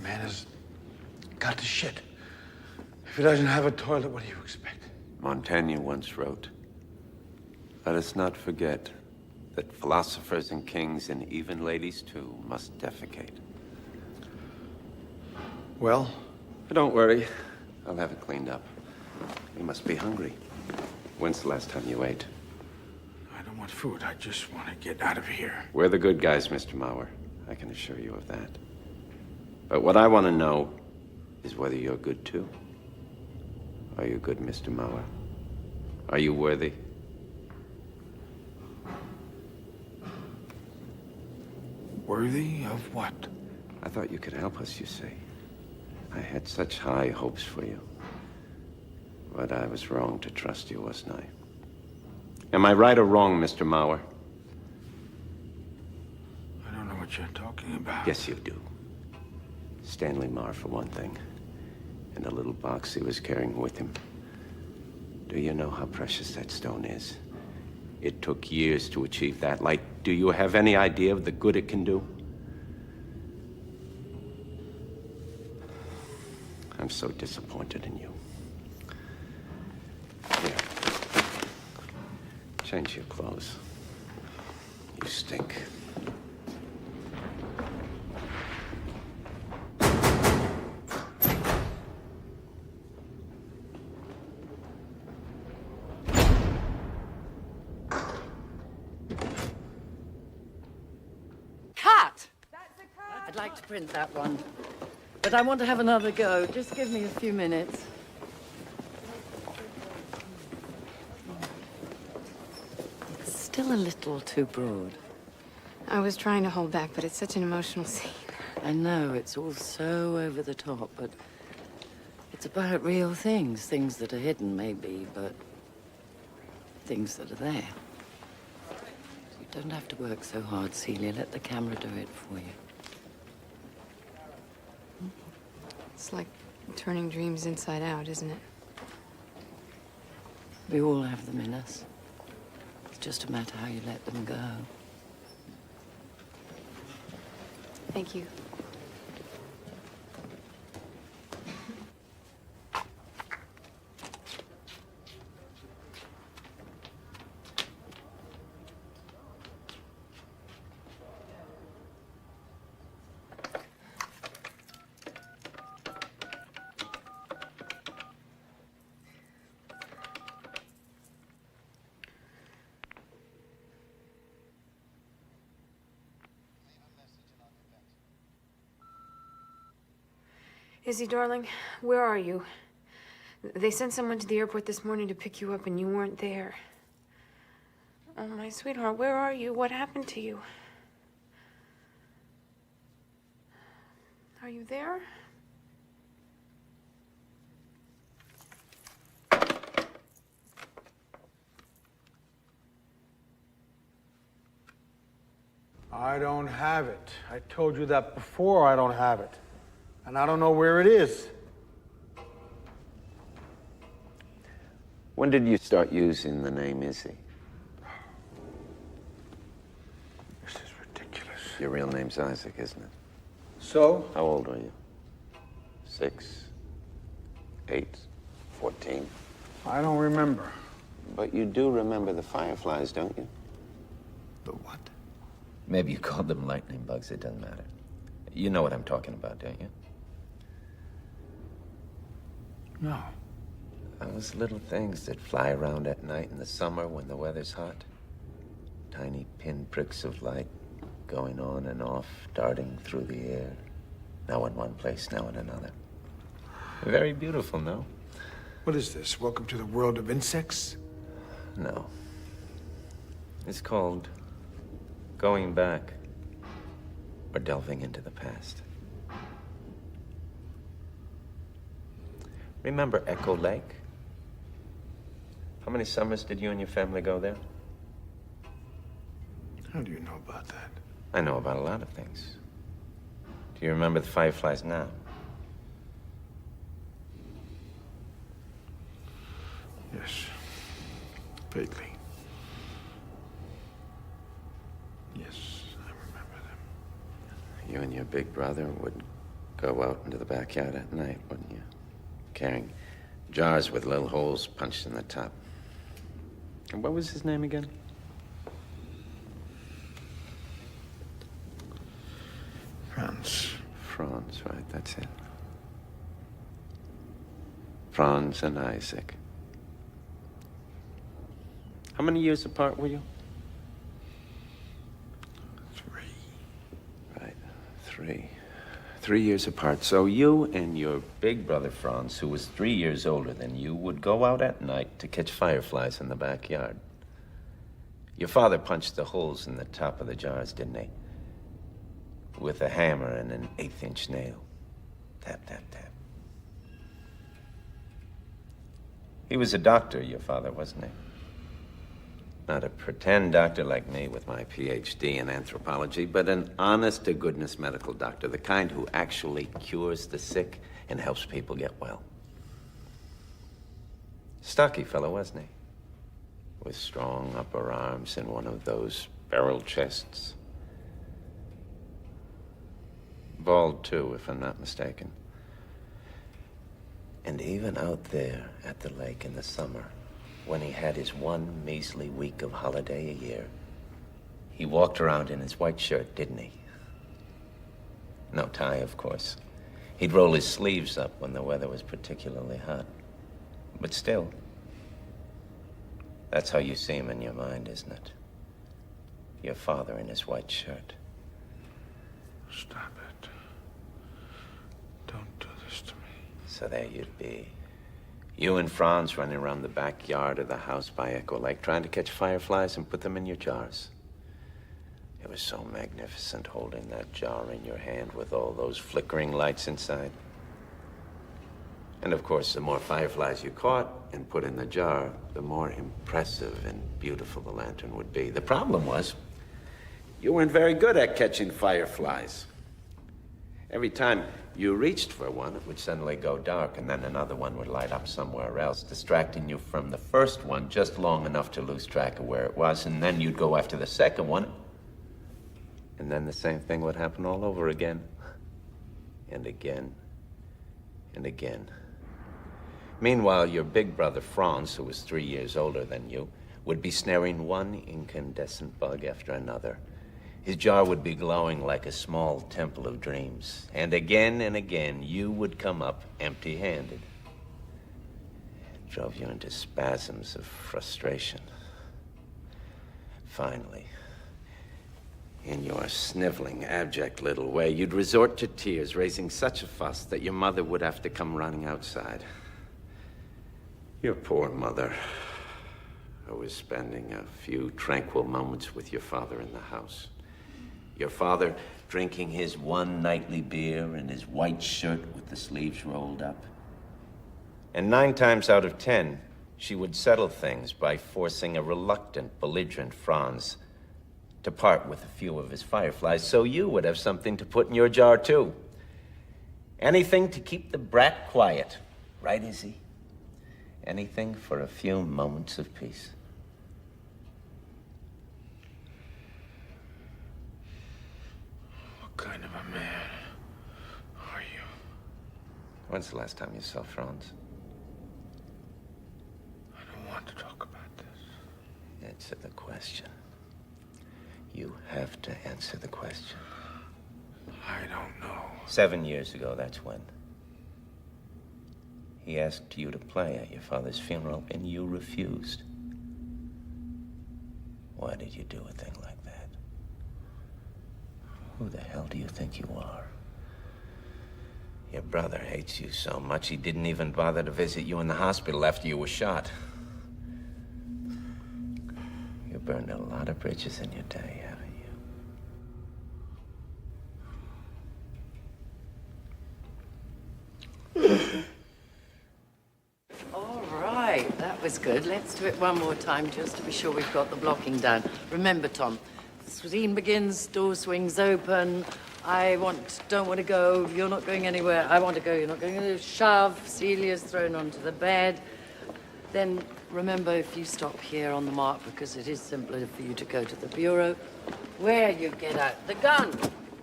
Man has got to shit. If he doesn't have a toilet, what do you expect? Montaigne once wrote, "Let us not forget that philosophers and kings and even ladies too must defecate." Well? Don't worry. I'll have it cleaned up. You must be hungry. When's the last time you ate? I don't want food. I just want to get out of here. We're the good guys, Mr. Mauer. I can assure you of that. But what I want to know is whether you're good too. Are you good, Mr. Mauer? Are you worthy? Worthy of what? I thought you could help us, you see. I had such high hopes for you. But I was wrong to trust you, wasn't I? Am I right or wrong, Mr. Mauer? I don't know what you're talking about. Yes, you do. Stanley Marr, for one thing. And a little box he was carrying with him. Do you know how precious that stone is? It took years to achieve that light. Do you have any idea of the good it can do? I'm so disappointed in you. Here. Change your clothes. You stink. Cut! I'd like to print that one. But I want to have another go. Just give me a few minutes. It's still a little too broad. I was trying to hold back, but it's such an emotional scene. I know, it's all so over the top, but it's about real things. Things that are hidden, maybe, but things that are there. You don't have to work so hard, Celia. Let the camera do it for you. It's like turning dreams inside out, isn't it? We all have them in us. It's just a matter how you let them go. Thank you. Izzy, darling, where are you? They sent someone to the airport this morning to pick you up and you weren't there. Oh, my sweetheart, where are you? What happened to you? Are you there? I don't have it. I told you that before. I don't have it. And I don't know where it is. When did you start using the name Izzy? This is ridiculous. Your real name's Isaac, isn't it? So? How old are you? 6, 8, 14? I don't remember. But you do remember the fireflies, don't you? The what? Maybe you called them lightning bugs, it doesn't matter. You know what I'm talking about, don't you? No. Those little things that fly around at night in the summer when the weather's hot. Tiny pinpricks of light going on and off, darting through the air. Now in one place, now in another. Very beautiful, no? What is this? Welcome to the world of insects? No. It's called going back or delving into the past. Remember Echo Lake? How many summers did you and your family go there? How do you know about that? I know about a lot of things. Do you remember the fireflies now? Yes. Vaguely. Yes, I remember them. You and your big brother would go out into the backyard at night, wouldn't you? Carrying jars with little holes punched in the top. And what was his name again? Franz, right, that's it. Franz and Isaac. How many years apart were you? 3. Right, 3. 3 years apart. So you and your big brother Franz, who was 3 years older than you, would go out at night to catch fireflies in the backyard. Your father punched the holes in the top of the jars, didn't he? With a hammer and an 1/8-inch nail. Tap, tap, tap. He was a doctor, your father, wasn't he? Not a pretend doctor like me with my PhD in anthropology, but an honest-to-goodness medical doctor, the kind who actually cures the sick and helps people get well. Stocky fellow, wasn't he? With strong upper arms and one of those barrel chests. Bald, too, if I'm not mistaken. And even out there at the lake in the summer, when he had his one measly week of holiday a year, he walked around in his white shirt, didn't he? No tie, of course. He'd roll his sleeves up when the weather was particularly hot. But still, that's how you see him in your mind, isn't it? Your father in his white shirt. Stop it. Don't do this to me. So there you'd be. You and Franz running around the backyard of the house by Echo Lake, trying to catch fireflies and put them in your jars. It was so magnificent holding that jar in your hand with all those flickering lights inside. And of course, the more fireflies you caught and put in the jar, the more impressive and beautiful the lantern would be. The problem was, you weren't very good at catching fireflies. Every time you reached for one, it would suddenly go dark, and then another one would light up somewhere else, distracting you from the first one just long enough to lose track of where it was, and then you'd go after the second one, and then the same thing would happen all over again, and again, and again. Meanwhile, your big brother Franz, who was 3 years older than you, would be snaring one incandescent bug after another. His jar would be glowing like a small temple of dreams. And again, you would come up empty-handed. It drove you into spasms of frustration. Finally, in your sniveling, abject little way, you'd resort to tears, raising such a fuss that your mother would have to come running outside. Your poor mother, who was spending a few tranquil moments with your father in the house. Your father drinking his one nightly beer in his white shirt with the sleeves rolled up. And 9 times out of 10, she would settle things by forcing a reluctant, belligerent Franz to part with a few of his fireflies, so you would have something to put in your jar, too. Anything to keep the brat quiet. Right, Izzy? Anything for a few moments of peace. What kind of a man are you? When's the last time you saw Franz? I don't want to talk about this. Answer the question. You have to answer the question. I don't know. 7 years ago, that's when. He asked you to play at your father's funeral, and you refused. Why did you do a thing like that? Who the hell do you think you are? Your brother hates you so much he didn't even bother to visit you in the hospital after you were shot. You burned a lot of bridges in your day, haven't you? All right, that was good. Let's do it one more time just to be sure we've got the blocking down. Remember, Tom, scene begins, door swings open. Don't want to go, you're not going anywhere. I want to go, you're not going to shove. Celia's thrown onto the bed. Then remember, if you stop here on the mark, because it is simpler for you to go to the bureau, where you get out the gun.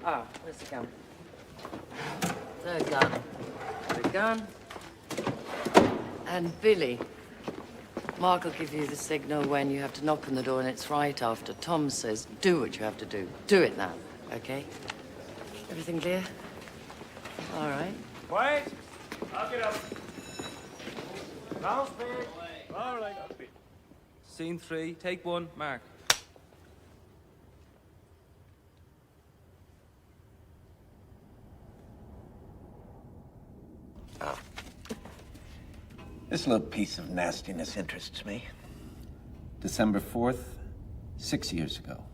Ah, where's the gun? The gun. The gun. And Billy, Mark will give you the signal when you have to knock on the door, and it's right after Tom says, do what you have to do. Do it now, okay? Everything clear? All right. Quiet. I'll get up. Now, speed. All right. Scene 3, take 1, Mark. Oh. This little piece of nastiness interests me. December 4th, 6 years ago.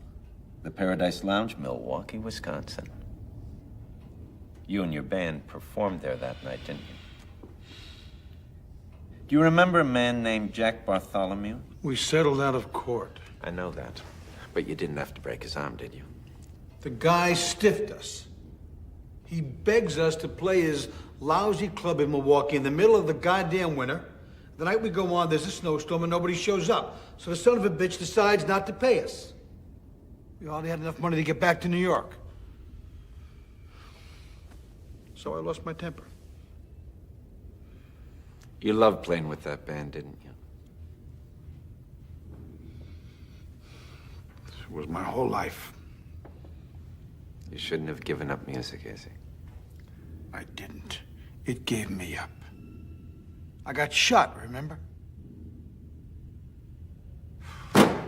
The Paradise Lounge, Milwaukee, Wisconsin. You and your band performed there that night, didn't you? Do you remember a man named Jack Bartholomew? We settled out of court. I know that. But you didn't have to break his arm, did you? The guy stiffed us. He begs us to play his lousy club in Milwaukee in the middle of the goddamn winter. The night we go on, there's a snowstorm and nobody shows up. So the son of a bitch decides not to pay us. We hardly had enough money to get back to New York. So I lost my temper. You loved playing with that band, didn't you? It was my whole life. You shouldn't have given up music, Izzy. I didn't. It gave me up. I got shot, remember? I'm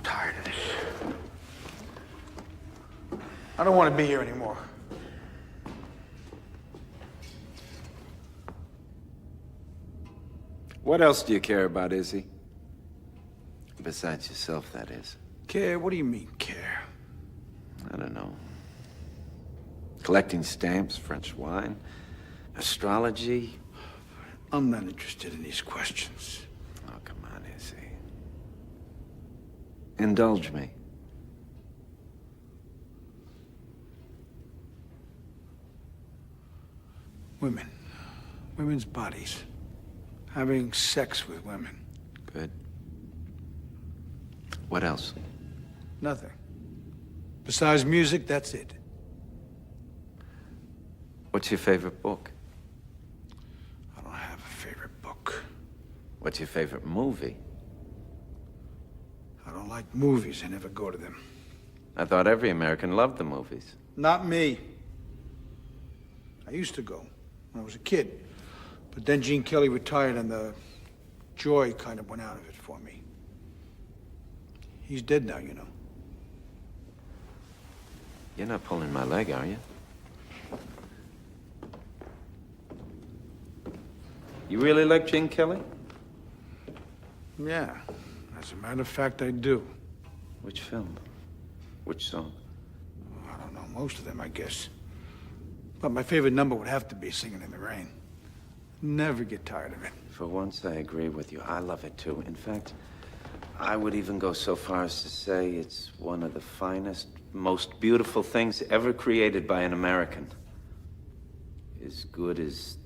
tired of this. I don't want to be here anymore. What else do you care about, Izzy? Besides yourself, that is. Care? What do you mean, care? I don't know. Collecting stamps, French wine, astrology. I'm not interested in these questions. Oh, come on, Izzy. Indulge me. Women. Women's bodies. Having sex with women. Good. What else? Nothing. Besides music, that's it. What's your favorite book? I don't have a favorite book. What's your favorite movie? I don't like movies. I never go to them. I thought every American loved the movies. Not me. I used to go when I was a kid. But then Gene Kelly retired and the joy kind of went out of it for me. He's dead now, you know. You're not pulling my leg, are you? You really like Gene Kelly? Yeah. As a matter of fact, I do. Which film? Which song? I don't know. Most of them, I guess. But my favorite number would have to be Singing in the Rain. Never get tired of it. For once, I agree with you. I love it, too. In fact, I would even go so far as to say it's one of the finest, most beautiful things ever created by an American. As good as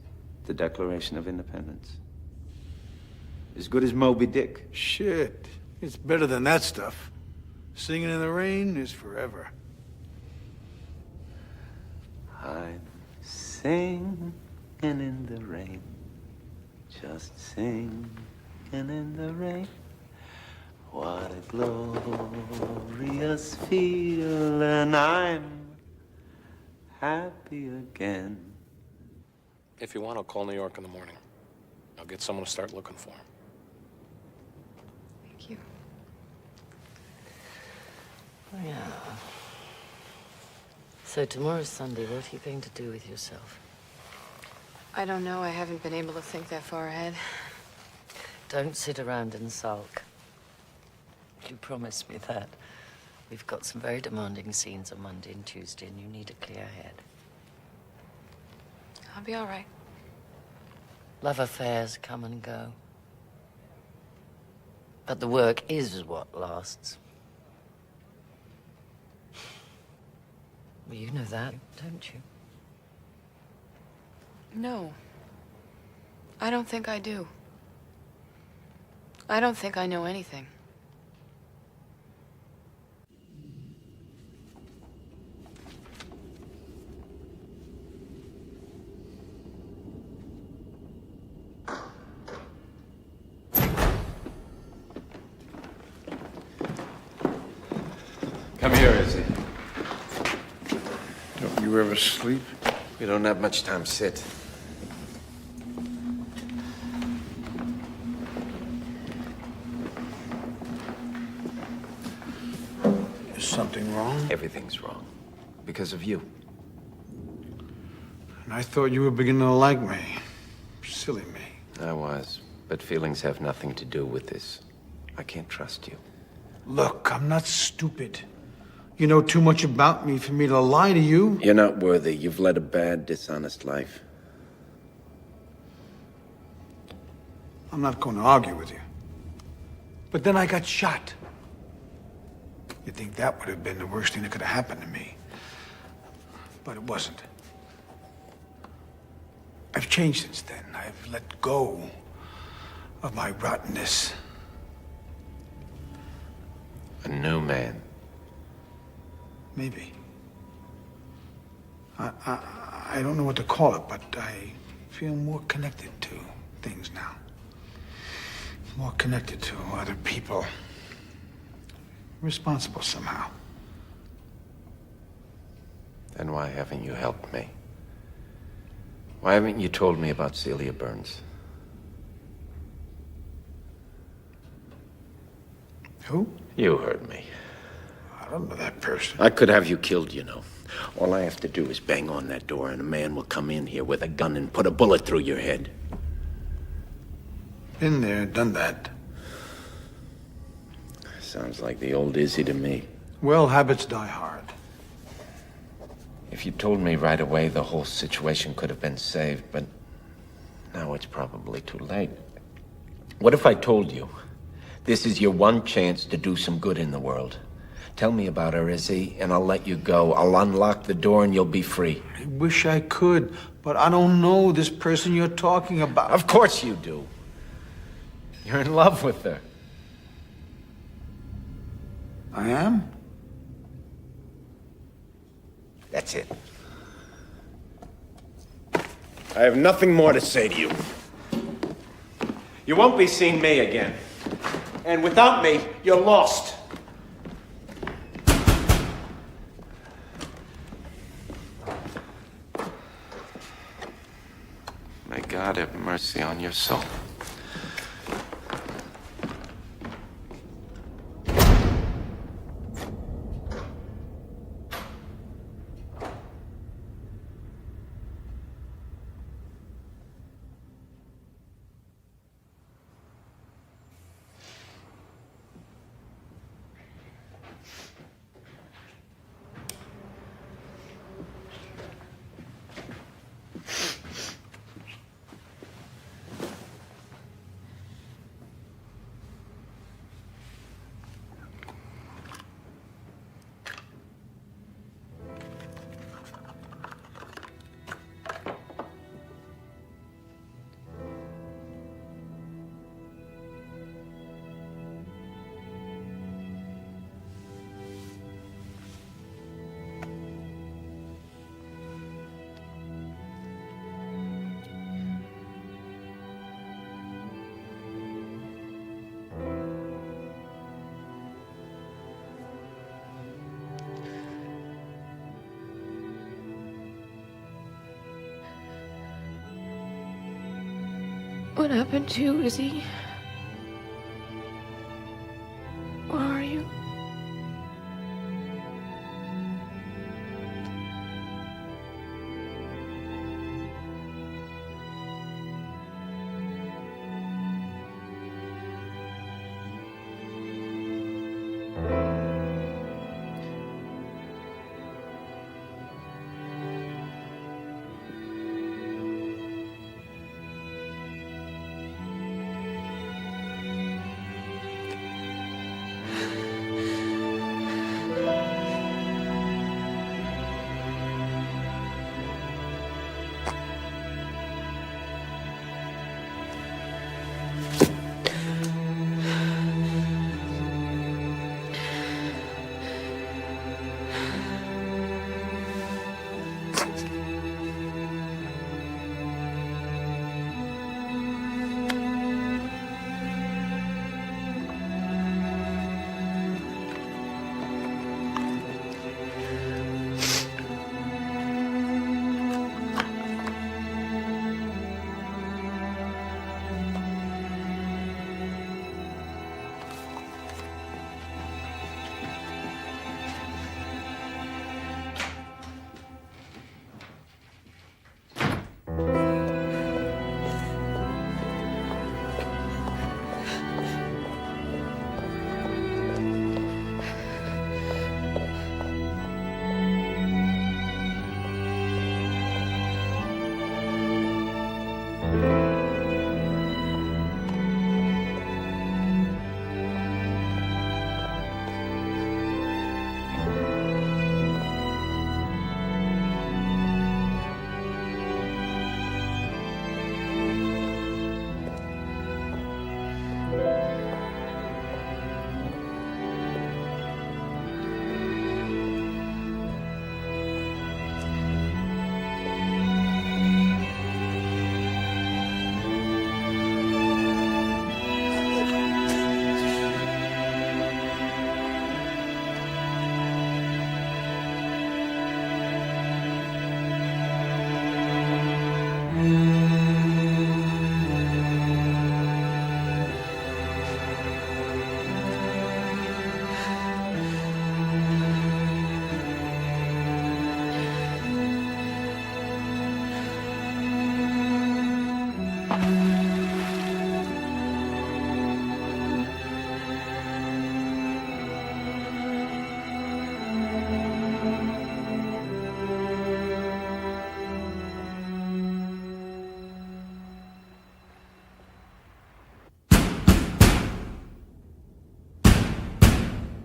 the Declaration of Independence. As good as Moby Dick. Shit. It's better than that stuff. Singing in the Rain is forever. I'm singing in the rain. Just singing in the rain. What a glorious feeling. I'm happy again. If you want, I'll call New York in the morning. I'll get someone to start looking for him. Thank you. Yeah. So tomorrow's Sunday. What are you going to do with yourself? I don't know. I haven't been able to think that far ahead. Don't sit around and sulk. You promised me that. We've got some very demanding scenes on Monday and Tuesday, and you need a clear head. I'll be all right. Love affairs come and go. But the work is what lasts. Well, you know that, don't you? No. I don't think I do. I don't think I know anything. Come here, Izzy. Don't you ever sleep? We don't have much time. Sit. Is something wrong? Everything's wrong. Because of you. And I thought you were beginning to like me. Silly me. I was. But feelings have nothing to do with this. I can't trust you. Look, I'm not stupid. You know too much about me for me to lie to you. You're not worthy. You've led a bad, dishonest life. I'm not going to argue with you. But then I got shot. You'd think that would have been the worst thing that could have happened to me. But it wasn't. I've changed since then. I've let go of my rottenness. A new man. Maybe. I don't know what to call it, but I feel more connected to things now. More connected to other people. Responsible somehow. Then why haven't you helped me? Why haven't you told me about Celia Burns? Who? You heard me. I don't know that person. I could have you killed, you know. All I have to do is bang on that door and a man will come in here with a gun and put a bullet through your head. Been there, done that. Sounds like the old Izzy to me. Well, habits die hard. If you told me right away, the whole situation could have been saved, but now it's probably too late. What if I told you this is your one chance to do some good in the world? Tell me about her, Izzy, and I'll let you go. I'll unlock the door and you'll be free. I wish I could, but I don't know this person you're talking about. Of course you do. You're in love with her. I am? That's it. I have nothing more to say to you. You won't be seeing me again. And without me, you're lost. May God have mercy on your soul. What happened to you, Izzy? Where are you?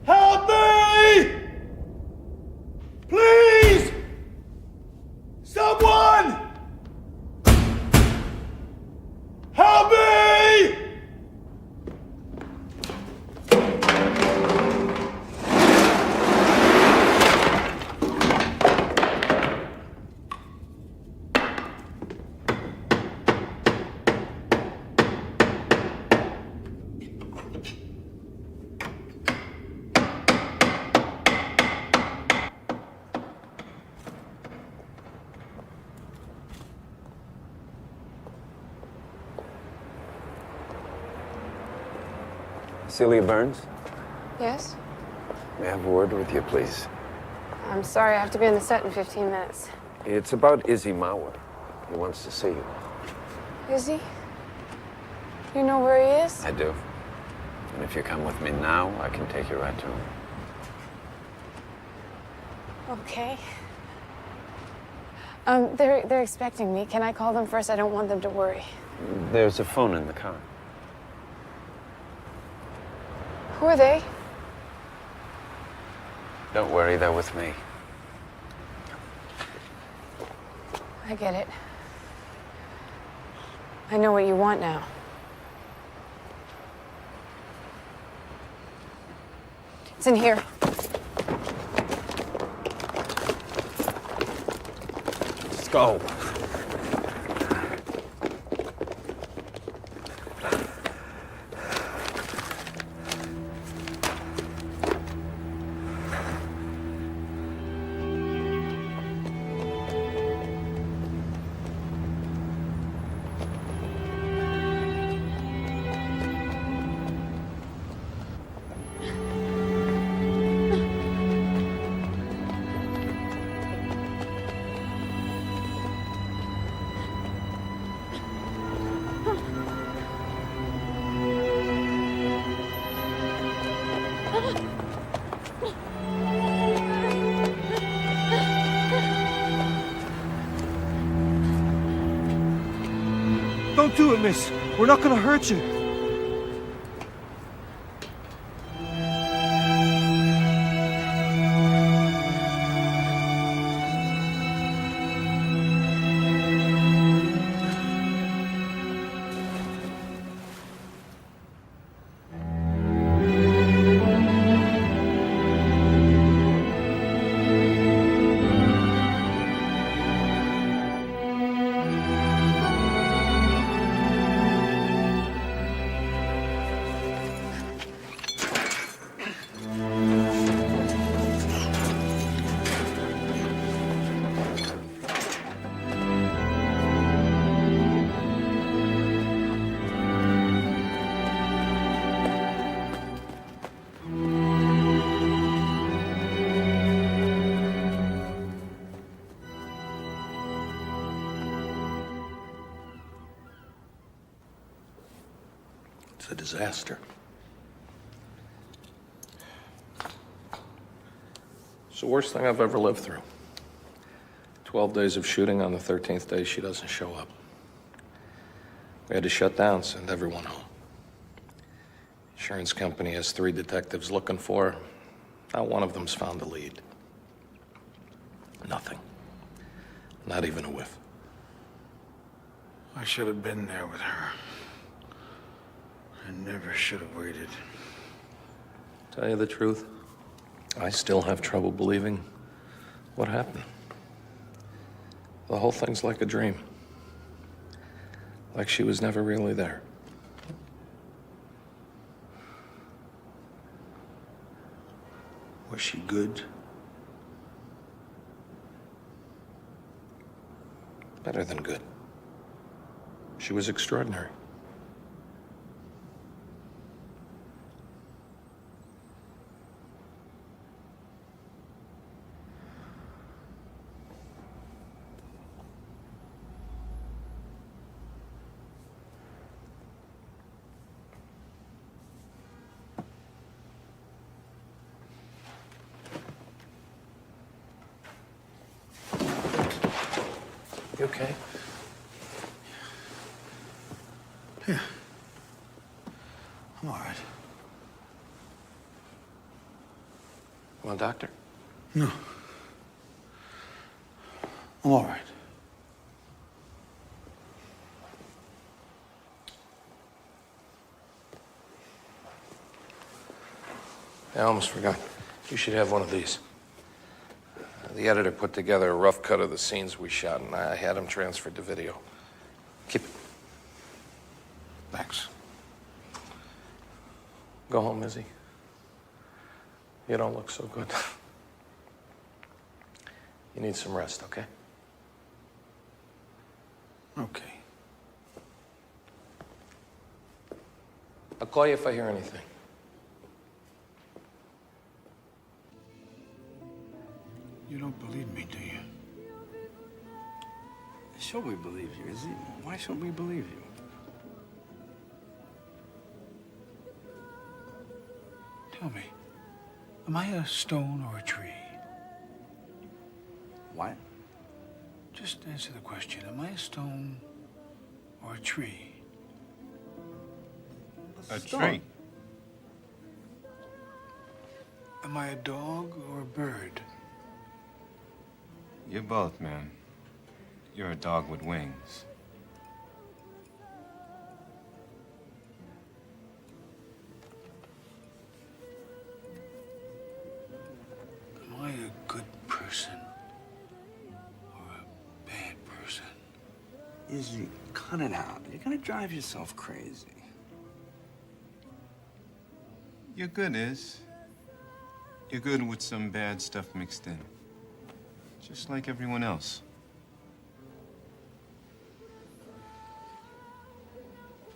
Help me! Please! Someone! Help me! Celia Burns, Yes? may I have a word with you, please? I'm sorry, I have to be on the set in 15 minutes. It's about Izzy Mauer. He wants to see you. Is he? You know where he is? I do. And if you come with me now, I can take you right to him. Okay. They're expecting me. Can I call them first? I don't want them to worry. There's a phone in the car. Who are they? Don't worry, they're with me. I get it. I know what you want now. It's in here. Let's go. Don't do it, miss. We're not gonna hurt you. It's a disaster. It's the worst thing I've ever lived through. 12 days of shooting. On the 13th day, she doesn't show up. We had to shut down, send everyone home. Insurance company has 3 detectives looking for her. Not one of them's found a lead. Nothing. Not even a whiff. I should have been there with her. I never should have waited. Tell you the truth, I still have trouble believing what happened. The whole thing's like a dream. Like she was never really there. Was she good? Better than good. She was extraordinary. You okay? Yeah. I'm all right. You want a doctor? No. I'm all right. I almost forgot. You should have one of these. The editor put together a rough cut of the scenes we shot, and I had him transferred to video. Keep it. Thanks. Go home, Izzy. You don't look so good. You need some rest, okay? Okay. I'll call you if I hear anything. You don't believe me, do you? Sure we believe you, Izzy. Why shouldn't we believe you? Tell me, am I a stone or a tree? What? Just answer the question. Am I a stone or a tree? A tree. Am I a dog or a bird? You're both, man. You're a dog with wings. Am I a good person or a bad person? Izzy, cut it out. You're gonna drive yourself crazy. You're good, Iz. You're good with some bad stuff mixed in. Just like everyone else.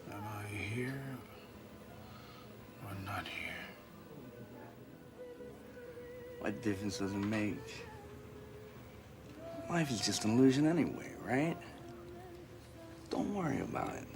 Am I here or not here? What difference does it make? Life is just an illusion anyway, right? Don't worry about it.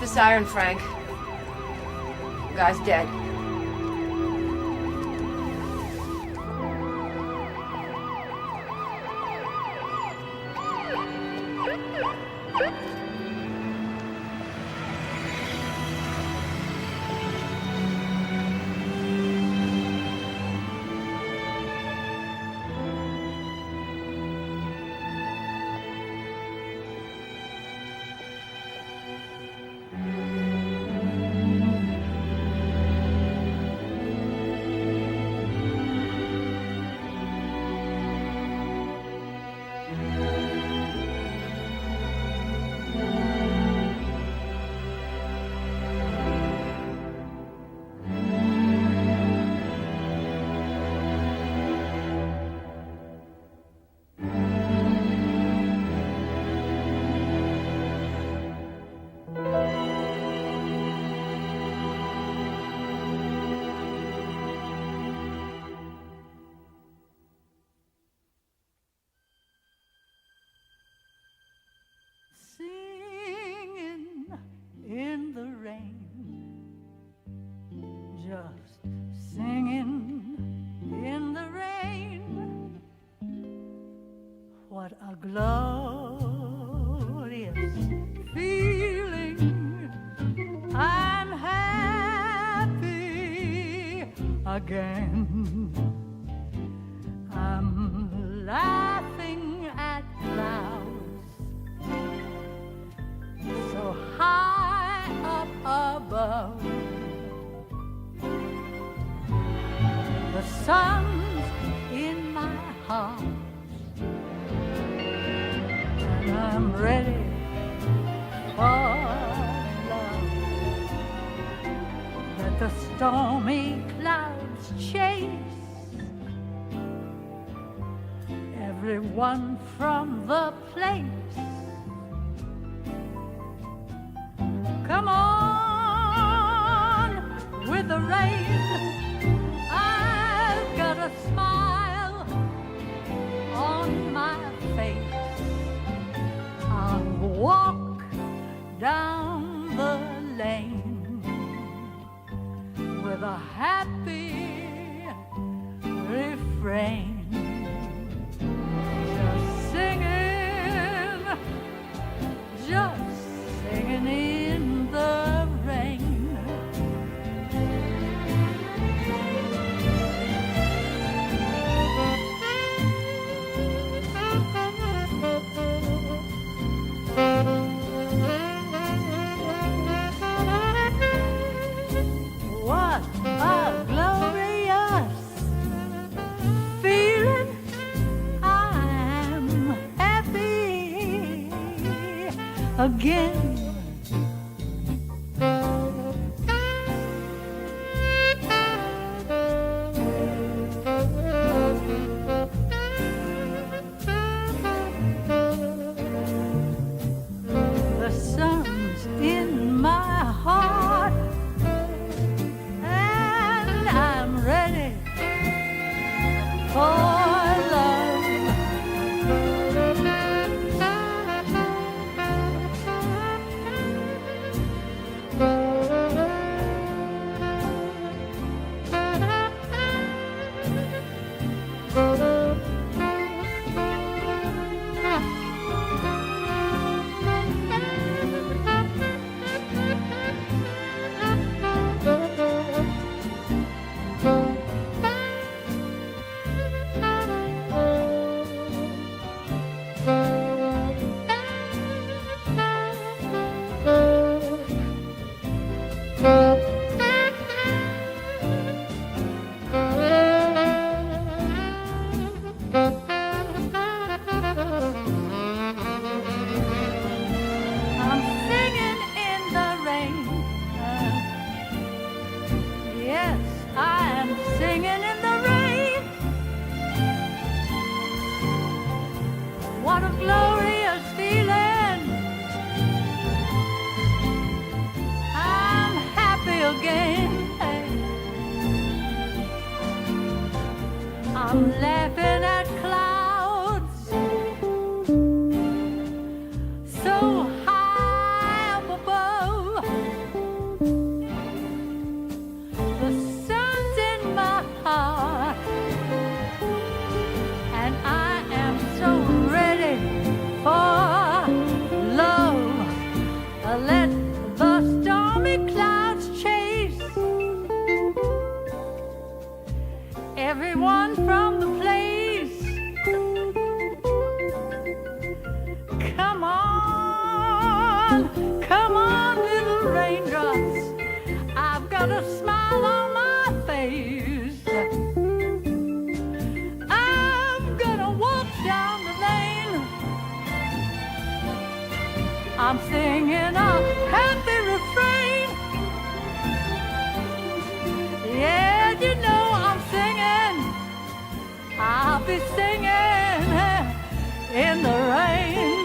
the siren, Frank. The guy's dead. In the rain, just singing in the rain. What a glorious feeling. I'm happy again. I'm laughing at clouds so high up above. The sun's in my heart, and I'm ready for love. Let the stormy clouds chase everyone from the place. Come on with the rain. I've got a smile on my face. I'll walk down the lane with a happy refrain. Just singing in the rain. What a glorious feeling. I'm happy again. The sun's in my heart, and I'm ready for love. come on, little raindrops. I've got a smile on my face. I'm gonna walk down the lane. I'm singing a happy refrain. Yeah, you know I'm singing. I'll be singing in the rain.